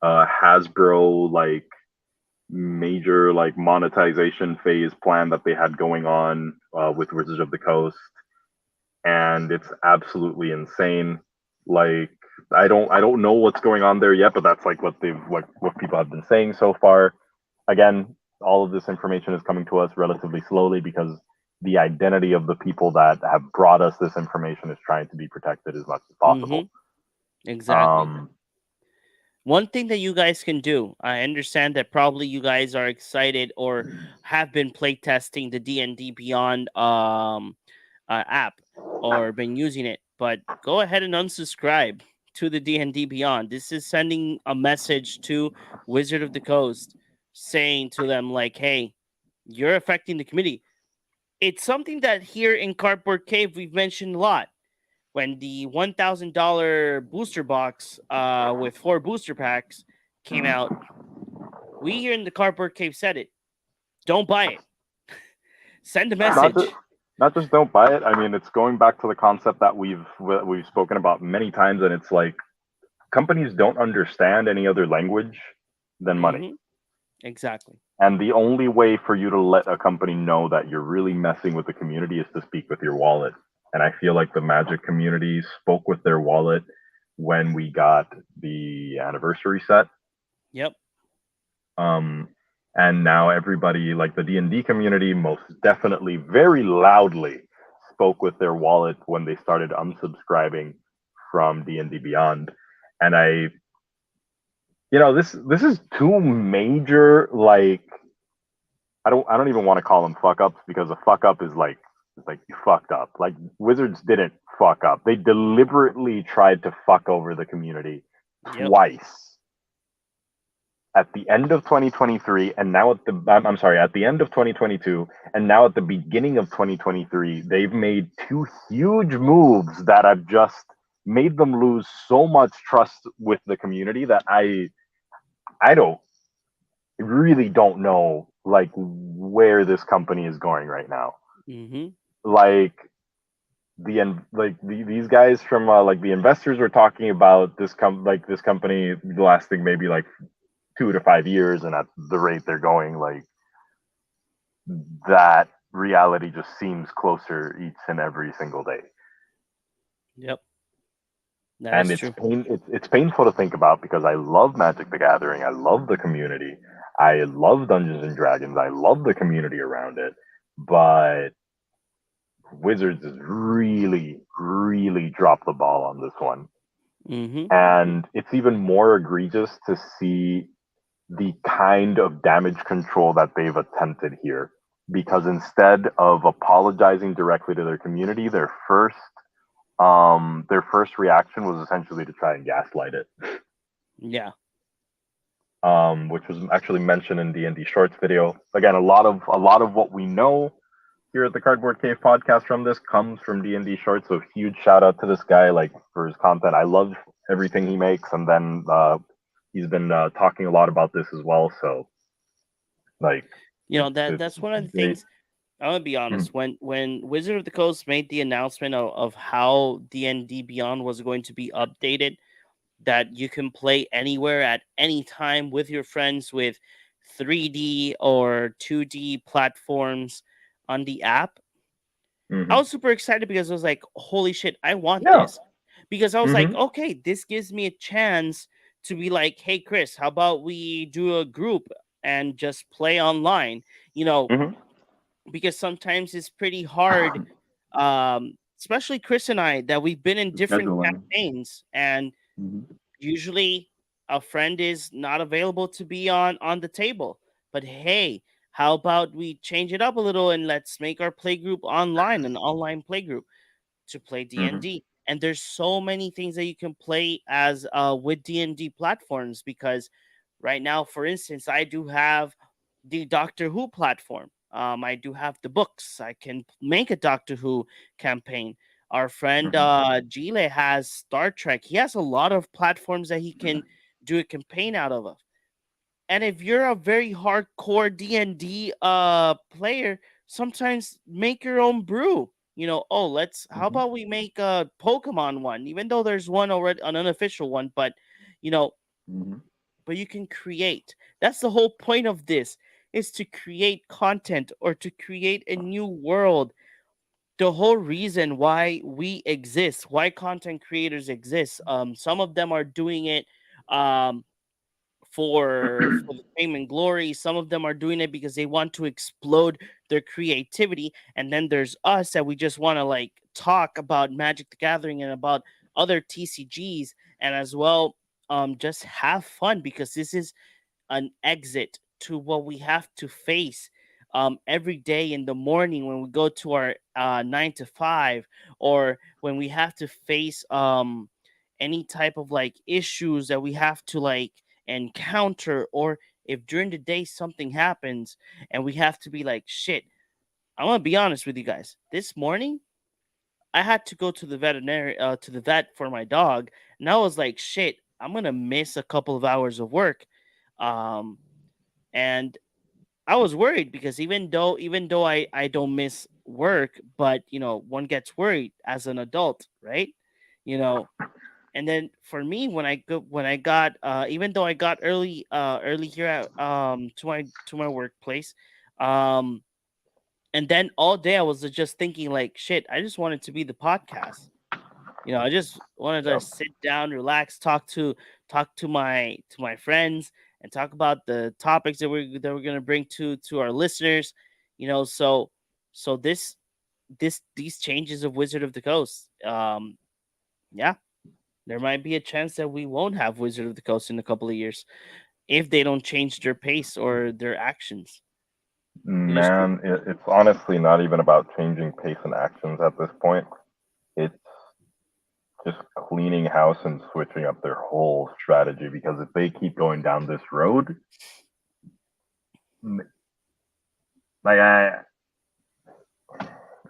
Speaker 2: Hasbro major monetization phase plan that they had going on with Wizards of the Coast, and it's absolutely insane. I don't know what's going on there yet, but that's what people have been saying so far. Again, all of this information is coming to us relatively slowly because the identity of the people that have brought us this information is trying to be protected as much as possible.
Speaker 1: Exactly.
Speaker 2: Um,
Speaker 1: One thing that you guys can do, I understand that probably you guys are excited or have been playtesting the D&D Beyond app or been using it, but go ahead and unsubscribe to the D&D Beyond. This is sending a message to Wizard of the Coast saying to them like, hey, you're affecting the community. It's something that here in Cardboard Cave we've mentioned a lot. When the $1,000 booster box with 4 booster packs came out, we here in the Cardboard Cave said it. Don't buy it. Send a
Speaker 2: not just
Speaker 1: message.
Speaker 2: not just don't buy it. I mean, it's going back to the concept that we've spoken about many times, and it's companies don't understand any other language than money.
Speaker 1: Mm-hmm. Exactly.
Speaker 2: And the only way for you to let a company know that you're really messing with the community is to speak with your wallet. And I feel like the Magic community spoke with their wallet when we got the anniversary set.
Speaker 1: Yep.
Speaker 2: Um, and now everybody, like the D&D community, most definitely very loudly spoke with their wallet when they started unsubscribing from D&D Beyond. And this is two major I don't even want to call them fuck ups because a fuck up is you fucked up. Like Wizards didn't fuck up. They deliberately tried to fuck over the community
Speaker 1: Yep.
Speaker 2: twice. at the end of 2023, and now at the I'm sorry, at the end of 2022, and now at the beginning of 2023, they've made two huge moves that have just made them lose so much trust with the community that I don't really don't know like where this company is going right now.
Speaker 1: Mm-hmm.
Speaker 2: Like these guys from like the investors were talking about this company lasting maybe like 2 to 5 years, and at the rate they're going, like that reality just seems closer each and every single day.
Speaker 1: Yep, that
Speaker 2: And
Speaker 1: is true.
Speaker 2: it's painful to think about because I love Magic the Gathering, I love the community, I love Dungeons and Dragons, I love the community around it, but Wizards has really dropped the ball on this one.
Speaker 1: Mm-hmm.
Speaker 2: And it's even more egregious to see the kind of damage control that they've attempted here. Because instead of apologizing directly to their community, their first reaction was essentially to try and gaslight it,
Speaker 1: Yeah.
Speaker 2: which was actually mentioned in D&D Shorts video. Again, a lot of what we know here at the Cardboard Cave podcast from this comes from D&D Shorts. So huge shout out to this guy, like for his content. I love everything he makes, and then he's been talking a lot about this as well. So like it's
Speaker 1: That's one of the
Speaker 2: great.
Speaker 1: things. I'm gonna be
Speaker 2: Mhm,
Speaker 1: honest. When Wizard of the Coast made the announcement of how D&D Beyond was going to be updated, that you can play anywhere at any time with your friends with 3D or 2D platforms on the app, I
Speaker 2: mhm.
Speaker 1: was super excited because I was like, holy shit, I want
Speaker 2: Yeah.
Speaker 1: this. Because I was like,
Speaker 2: Mhm,
Speaker 1: okay, this gives me a chance to be like, hey, Chris, how about we do a group and just play online? You know,
Speaker 2: mhm.
Speaker 1: because sometimes it's pretty hard, especially Chris and I, that we've been in different
Speaker 2: Scheduling.
Speaker 1: campaigns, and
Speaker 2: Mhm,
Speaker 1: usually a friend is not available to be on the table. But hey, how about we change it up a little and let's make our play group online, an online play group to play
Speaker 2: mhm,
Speaker 1: D&D. And there's so many things that you can play as with D&D platforms, because right now, for instance, I do have the Doctor Who platform. I do have the books. I can make a Doctor Who campaign. Our friend
Speaker 2: mhm,
Speaker 1: Gile has Star Trek. He has a lot of platforms that he can do a campaign out of. And if you're a very hardcore D&D player, sometimes make your own brew. Oh, let's how
Speaker 2: mhm,
Speaker 1: about we make a Pokemon one, even though there's one already, an unofficial one, but you know,
Speaker 2: mhm,
Speaker 1: but you can create. That's the whole point of this, is to create content or to create a new world. The whole reason why we exist, why content creators exist. Some of them are doing it um for the fame and glory. Some of them are doing it because they want to explode their creativity. And then there's us that we just want to like talk about Magic the Gathering and about other TCGs, and as well just have fun, because this is an exit to what we have to face every day in the morning when we go to our 9 to 5, or when we have to face any type of like issues that we have to like encounter, or if during the day something happens and we have to be like, shit, I'm gonna be honest with you guys. This morning, I had to go to the to the vet for my dog, and I was like, shit, I'm gonna miss a couple of hours of work. Um, and I was worried because even though I don't miss work, but one gets worried as an adult, right? You know, and then for me, when I got even though I got early here at to my workplace, um and then all day I was just thinking like, shit, I just wanted to be the podcast. I just wanted to
Speaker 2: yep.
Speaker 1: sit down, relax, talk to my friends, and talk about the topics that we're gonna bring to our listeners. So these changes of Wizard of the Coast, yeah, there might be a chance that we won't have Wizard of the Coast in a couple of years if they don't change their pace or their actions. It is true.
Speaker 2: Man, it's honestly not even about changing pace and actions at this point. It's just cleaning cleaning house and switching up their whole strategy because if they keep going down this road, like I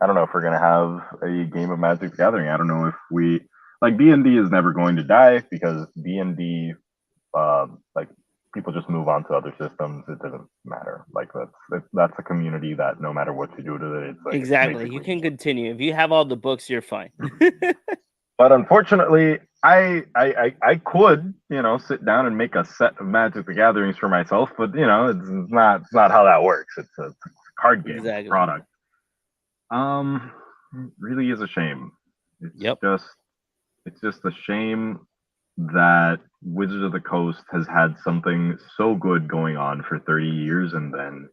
Speaker 2: don't know if we're gonna have a game of Magic the Gathering. I don't know if we like D&D is never going to die because D&D like people just move on to other systems. It doesn't matter. Like that's a community that no matter what you do to it, it's like it's
Speaker 1: Exactly. You
Speaker 2: basically.
Speaker 1: can continue. If you have all the books, you're fine.
Speaker 2: But unfortunately, I could sit down and make a set of Magic the Gatherings for myself, but it's not how that works. It's a card game, it's a
Speaker 1: Exactly.
Speaker 2: product. It really is a shame. It's
Speaker 1: Yep.
Speaker 2: just it's just a shame that Wizards of the Coast has had something so good going on for 30 years, and then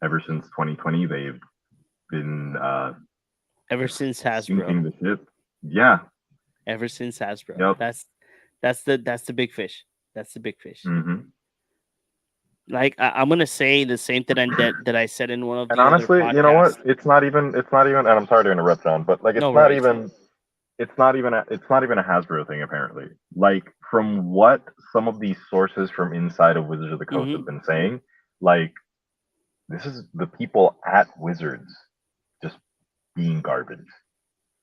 Speaker 2: ever since 2020, they've been
Speaker 1: Ever since Hasbro.
Speaker 2: sinking the ship. Yeah.
Speaker 1: Ever since Hasbro.
Speaker 2: Yep.
Speaker 1: That's the big fish. That's the big fish.
Speaker 2: Hmm.
Speaker 1: Like I'm gonna say the same thing that I said in one of
Speaker 2: And
Speaker 1: the other
Speaker 2: honestly, you know what?
Speaker 1: podcasts.
Speaker 2: It's not even. And I'm sorry to interrupt, John, but like,
Speaker 1: No worries.
Speaker 2: it's not even a Hasbro thing apparently. Like from what some of these sources from inside of Wizards of the Coast
Speaker 1: Mm-hmm.
Speaker 2: have been saying, like this is the people at Wizards just being garbage.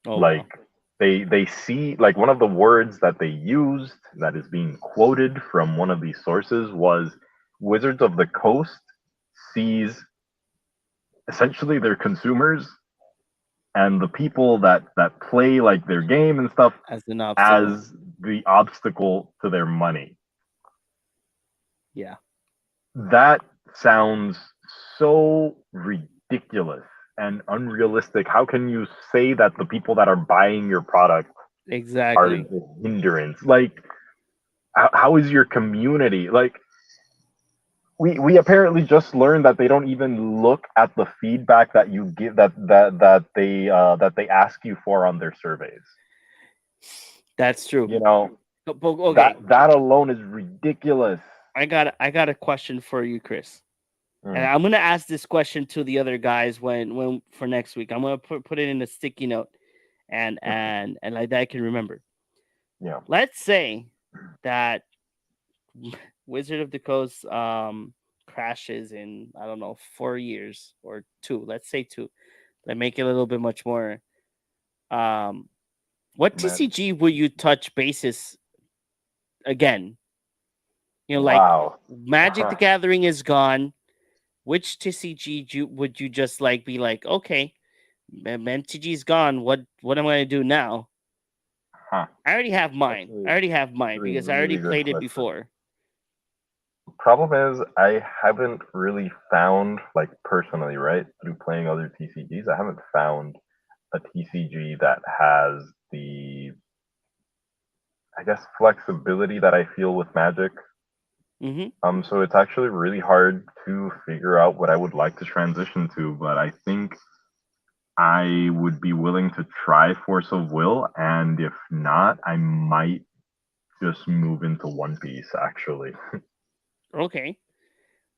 Speaker 1: Oh
Speaker 2: Like
Speaker 1: wow.
Speaker 2: they see like one of the words that they used that is being quoted from one of these sources was Wizards of the Coast sees essentially their consumers and the people that play like their game and stuff
Speaker 1: As an obstacle.
Speaker 2: as the obstacle to their money.
Speaker 1: Yeah.
Speaker 2: That sounds so ridiculous and unrealistic. How can you say that the people that are buying your product are
Speaker 1: Exactly.
Speaker 2: the hindrance? Like, how is your community? Like, we apparently just learned that they don't even look at the feedback that you give that they ask you for on their surveys.
Speaker 1: That's true.
Speaker 2: You know,
Speaker 1: But okay,
Speaker 2: that alone is ridiculous.
Speaker 1: I got a question for you, Chris. And
Speaker 2: Mm,
Speaker 1: I'm gonna ask this question to the other guys when for next week. I'm gonna put it in a sticky note and
Speaker 2: mhm.
Speaker 1: and like that I can remember.
Speaker 2: Yeah.
Speaker 1: Let's say that Wizard of the Coast crashes in, I don't know, 4 years or two. Let's say two. That make it a little bit much more. Um, what
Speaker 2: Man.
Speaker 1: TCG will you touch bases again? Like
Speaker 2: Wow.
Speaker 1: Magic the Gathering is gone. Which TCG would you just like be like, okay, MTG's gone. What am I gonna do now?
Speaker 2: Huh.
Speaker 1: I already have mine. I
Speaker 2: Actually,
Speaker 1: already have mine
Speaker 2: really,
Speaker 1: because I already
Speaker 2: really good
Speaker 1: played it
Speaker 2: question.
Speaker 1: before.
Speaker 2: Problem is, I haven't really found, like personally, right, through playing other TCGs, I haven't found a TCG that has the, I guess, flexibility that I feel with Magic.
Speaker 1: Mm-hmm.
Speaker 2: So it's actually really hard to figure out what I would like to transition to, but I think I would be willing to try Force of Will, and if not, I might just move into One Piece actually.
Speaker 1: Okay.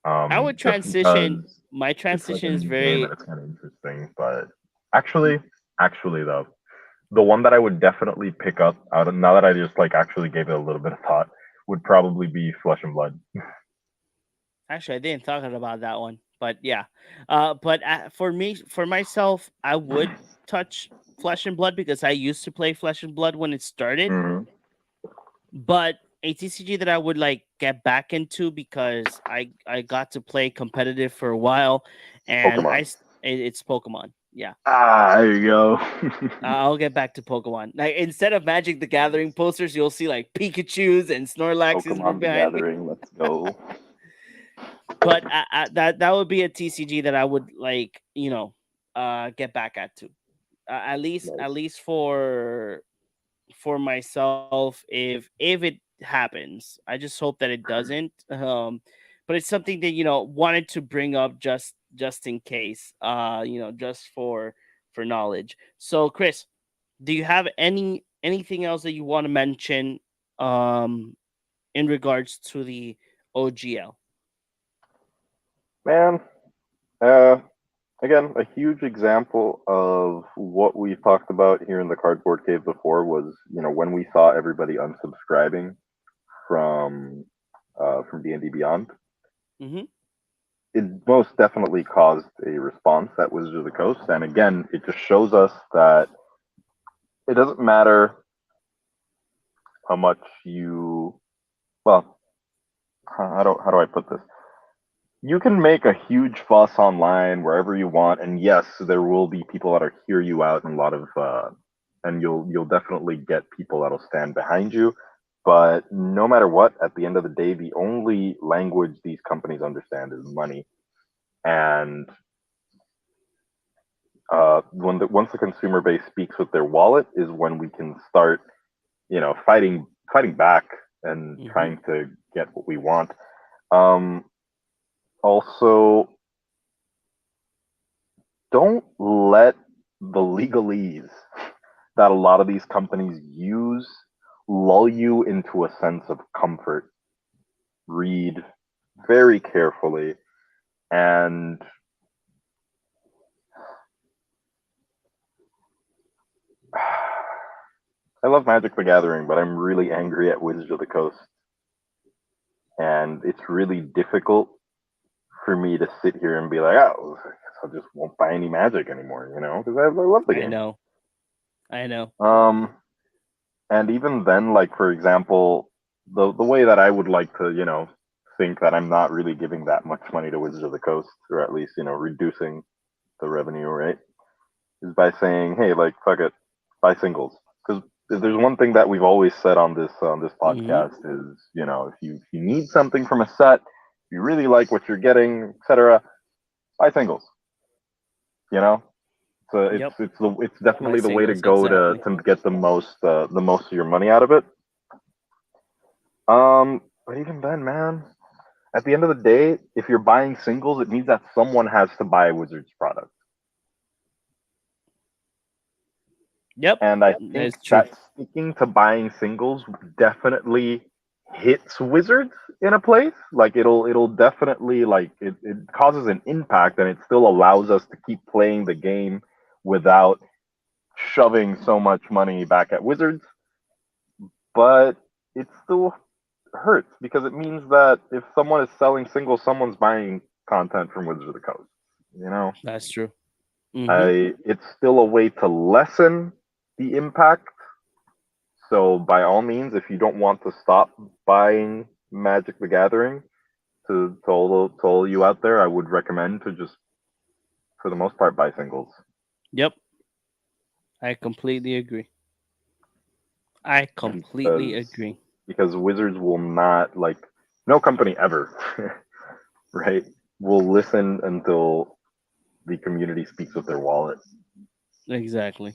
Speaker 1: I would
Speaker 2: Just
Speaker 1: transition.
Speaker 2: because
Speaker 1: My
Speaker 2: it's like a
Speaker 1: transition is
Speaker 2: new game and
Speaker 1: very
Speaker 2: it's kind of interesting. But actually, actually though, the one that I would definitely pick up out of now that I just like actually gave it a little bit of thought would probably be Flesh and Blood.
Speaker 1: actually I didn't talk about that one, but yeah. But for me, for myself, I would touch Flesh and Blood because I used to play Flesh and Blood when it started.
Speaker 2: Hmm.
Speaker 1: But a TCG that I would like get back into because I got to play competitive for a while, and
Speaker 2: Pokemon.
Speaker 1: it's Pokemon. Yeah,
Speaker 2: Ah, there you go.
Speaker 1: I'll get back to Pokemon. Like instead of Magic the Gathering posters, you'll see like Pikachu's and Snorlaxes
Speaker 2: Pokemon the
Speaker 1: behind me.
Speaker 2: Gathering. Let's go.
Speaker 1: But that would be a TCG that I would like get back at to. At
Speaker 2: Nice.
Speaker 1: least for myself if it happens. I just hope that it doesn't. But it's something that wanted to bring up just in case. Just for knowledge. So Chris, do you have anything else that you want to mention in regards to the OGL?
Speaker 2: Man, uh, Again, a huge example of what we talked about here in the Cardboard Cave before was, when we saw everybody unsubscribing from D&D Beyond,
Speaker 1: Mm-hmm.
Speaker 2: it most definitely caused a response at Wizards of the Coast. And again, it just shows us that it doesn't matter how much you, well, how do I put this? You can make a huge fuss online wherever you want, and yes, there will be people that'll hear you out, and a lot of, and you'll definitely get people that'll stand behind you. But no matter what, at the end of the day, the only language these companies understand is money. And once the consumer base speaks with their wallet, is when we can start, fighting back and
Speaker 1: Mm-hmm.
Speaker 2: trying to get what we want. Um, Also, don't let the legalese that a lot of these companies use lull you into a sense of comfort. Read very carefully. And I love Magic the Gathering, but I'm really angry at Wizards of the Coast. And it's really difficult for me to sit here and be like, oh, I guess I just won't buy any Magic anymore, because I love the
Speaker 1: I
Speaker 2: game.
Speaker 1: know. I know.
Speaker 2: Um, and even then, like for example, the way that I would like to, think that I'm not really giving that much money to Wizards of the Coast, or at least, reducing the revenue, right? Is by saying, hey, like fuck it, buy singles. Because if there's one thing that we've always said on this
Speaker 1: Mm-hmm.
Speaker 2: podcast is, if you need something from a set, if you really like what you're getting, etc., buy singles. You know, so
Speaker 1: Yep.
Speaker 2: it's
Speaker 1: My
Speaker 2: definitely the way to
Speaker 1: singles,
Speaker 2: go
Speaker 1: exactly.
Speaker 2: to get the most of your money out of it. But even then, man, at the end of the day, if you're buying singles, it means that someone has to buy a Wizards product.
Speaker 1: Yep.
Speaker 2: And I think
Speaker 1: That's true.
Speaker 2: that sticking to buying singles definitely hits Wizards in a place. Like it'll definitely like it causes an impact and it still allows us to keep playing the game without shoving so much money back at Wizards. But it still hurts because it means that if someone is selling singles, someone's buying content from Wizards of the Coast. You know,
Speaker 1: That's true. Mm-hmm.
Speaker 2: it's still a way to lessen the impact. So by all means, if you don't want to stop buying Magic the Gathering, to all you out there, I would recommend to just, for the most part, buy singles
Speaker 1: Yep. I completely agree. I completely
Speaker 2: because
Speaker 1: agree.
Speaker 2: Wizards will not like no company ever, right? Will listen until the community speaks with their wallet.
Speaker 1: Exactly.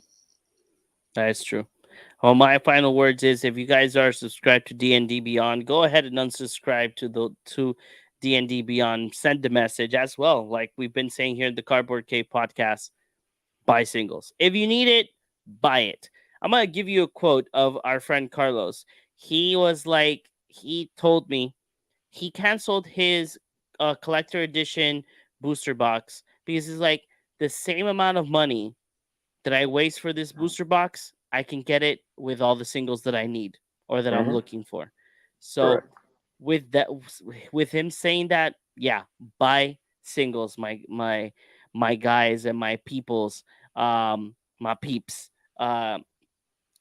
Speaker 1: That's true. Well, my final words is if you guys are subscribed to D&D Beyond, go ahead and unsubscribe to D&D Beyond. Send the message as well. Like we've been saying here in the Cardboard Cave podcast, buy singles. If you need it, buy it. I'm going to give you a quote of our friend Carlos. He was like, he told me he canceled his collector edition booster box because he's like, the same amount of money that I waste for this booster box, I can get it with all the singles that I need or that I'm
Speaker 2: Mm-hmm.
Speaker 1: looking for. So
Speaker 2: Correct.
Speaker 1: with that, with him saying that, yeah, buy singles, my guys and my peoples, my peeps.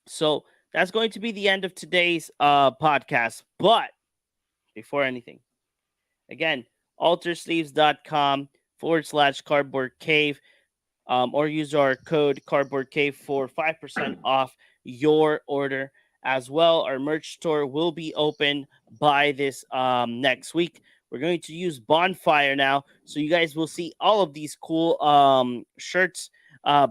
Speaker 1: So that's going to be the end of today's podcast. But before anything, again, altersleeves.com/cardboard cave, or use our code Cardboard Cave for 5% off your order as well. Our merch store will be open by this next week. We're going to use Bonfire now, so you guys will see all of these cool shirts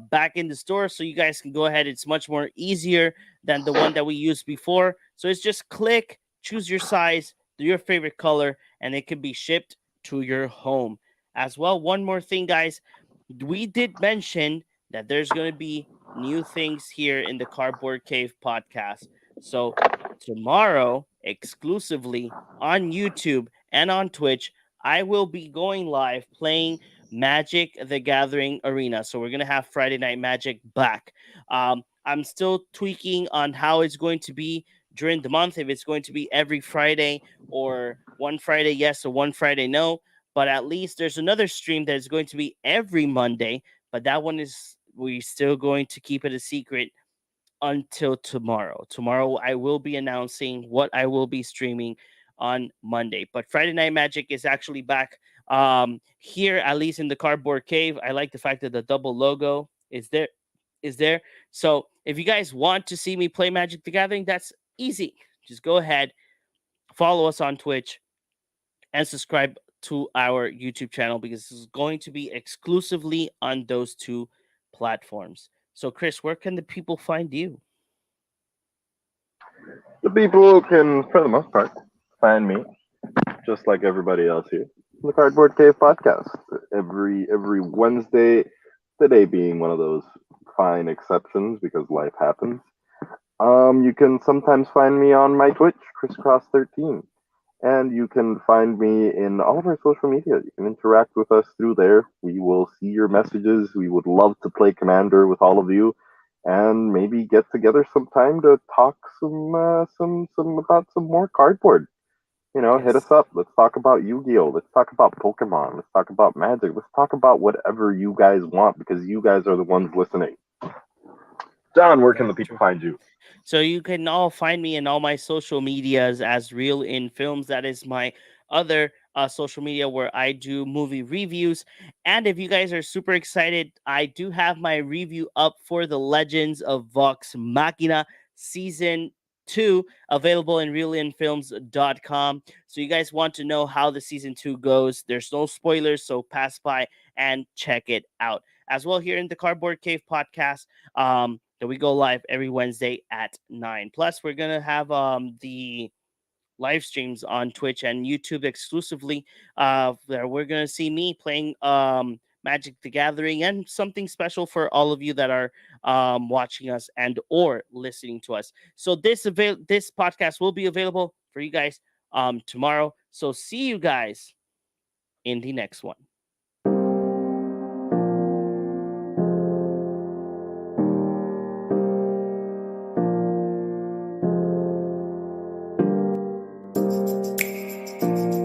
Speaker 1: back in the store, so you guys can go ahead. It's much more easier than the one that we used before. So it's just click, choose your size, do your favorite color, and it can be shipped to your home. As well, one more thing, guys, we did mention that there's going to be new things here in the Cardboard Cave podcast. So, tomorrow, exclusively on YouTube and on Twitch, I will be going live playing Magic the Gathering Arena. So we're gonna have Friday Night Magic back. I'm still tweaking on how it's going to be during the month. If it's going to be every Friday or one Friday yes or one Friday no. But at least there's another stream that is going to be every Monday. But that one is we're still going to keep it a secret until tomorrow. Tomorrow, I will be announcing what I will be streaming on Monday. But Friday Night Magic is actually back here, at least in the Cardboard Cave. I like the fact that the double logo is there. Is there. So if you guys want to see me play Magic the Gathering, that's easy. Just go ahead, follow us on Twitch, and subscribe to our YouTube channel because this is going to be exclusively on those two platforms. So, Chris, where can the people find you?
Speaker 2: The people can, for the most part, find me just like everybody else here. The Cardboard Cave podcast every Wednesday. Today being one of those fine exceptions because life happens. You can sometimes find me on my Twitch, Crisscross13. And you can find me in all of our social media. You can interact with us through there. We will see your messages. We would love to play Commander with all of you, and maybe get together sometime to talk some about some more cardboard. Hit
Speaker 1: Yes.
Speaker 2: us up. Let's talk about Yu-Gi-Oh. Let's talk about Pokemon. Let's talk about Magic. Let's talk about whatever you guys want because you guys are the ones listening. John, where can the
Speaker 1: That's
Speaker 2: people
Speaker 1: true.
Speaker 2: find you?
Speaker 1: So you can all find me in all my social medias as Real in Films. That is my other social media where I do movie reviews. And if you guys are super excited, I do have my review up for The Legends of Vox Machina season 2 available in realinfilms.com. So you guys want to know how the season 2 goes. There's no spoilers, so pass by and check it out. As well here in the Cardboard Cave podcast, that we go live every Wednesday at 9. Plus, we're gonna have the live streams on Twitch and YouTube exclusively. Where we're gonna see me playing Magic the Gathering and something special for all of you that are watching us and or listening to us. So this podcast will be available for you guys tomorrow. So see you guys in the next one.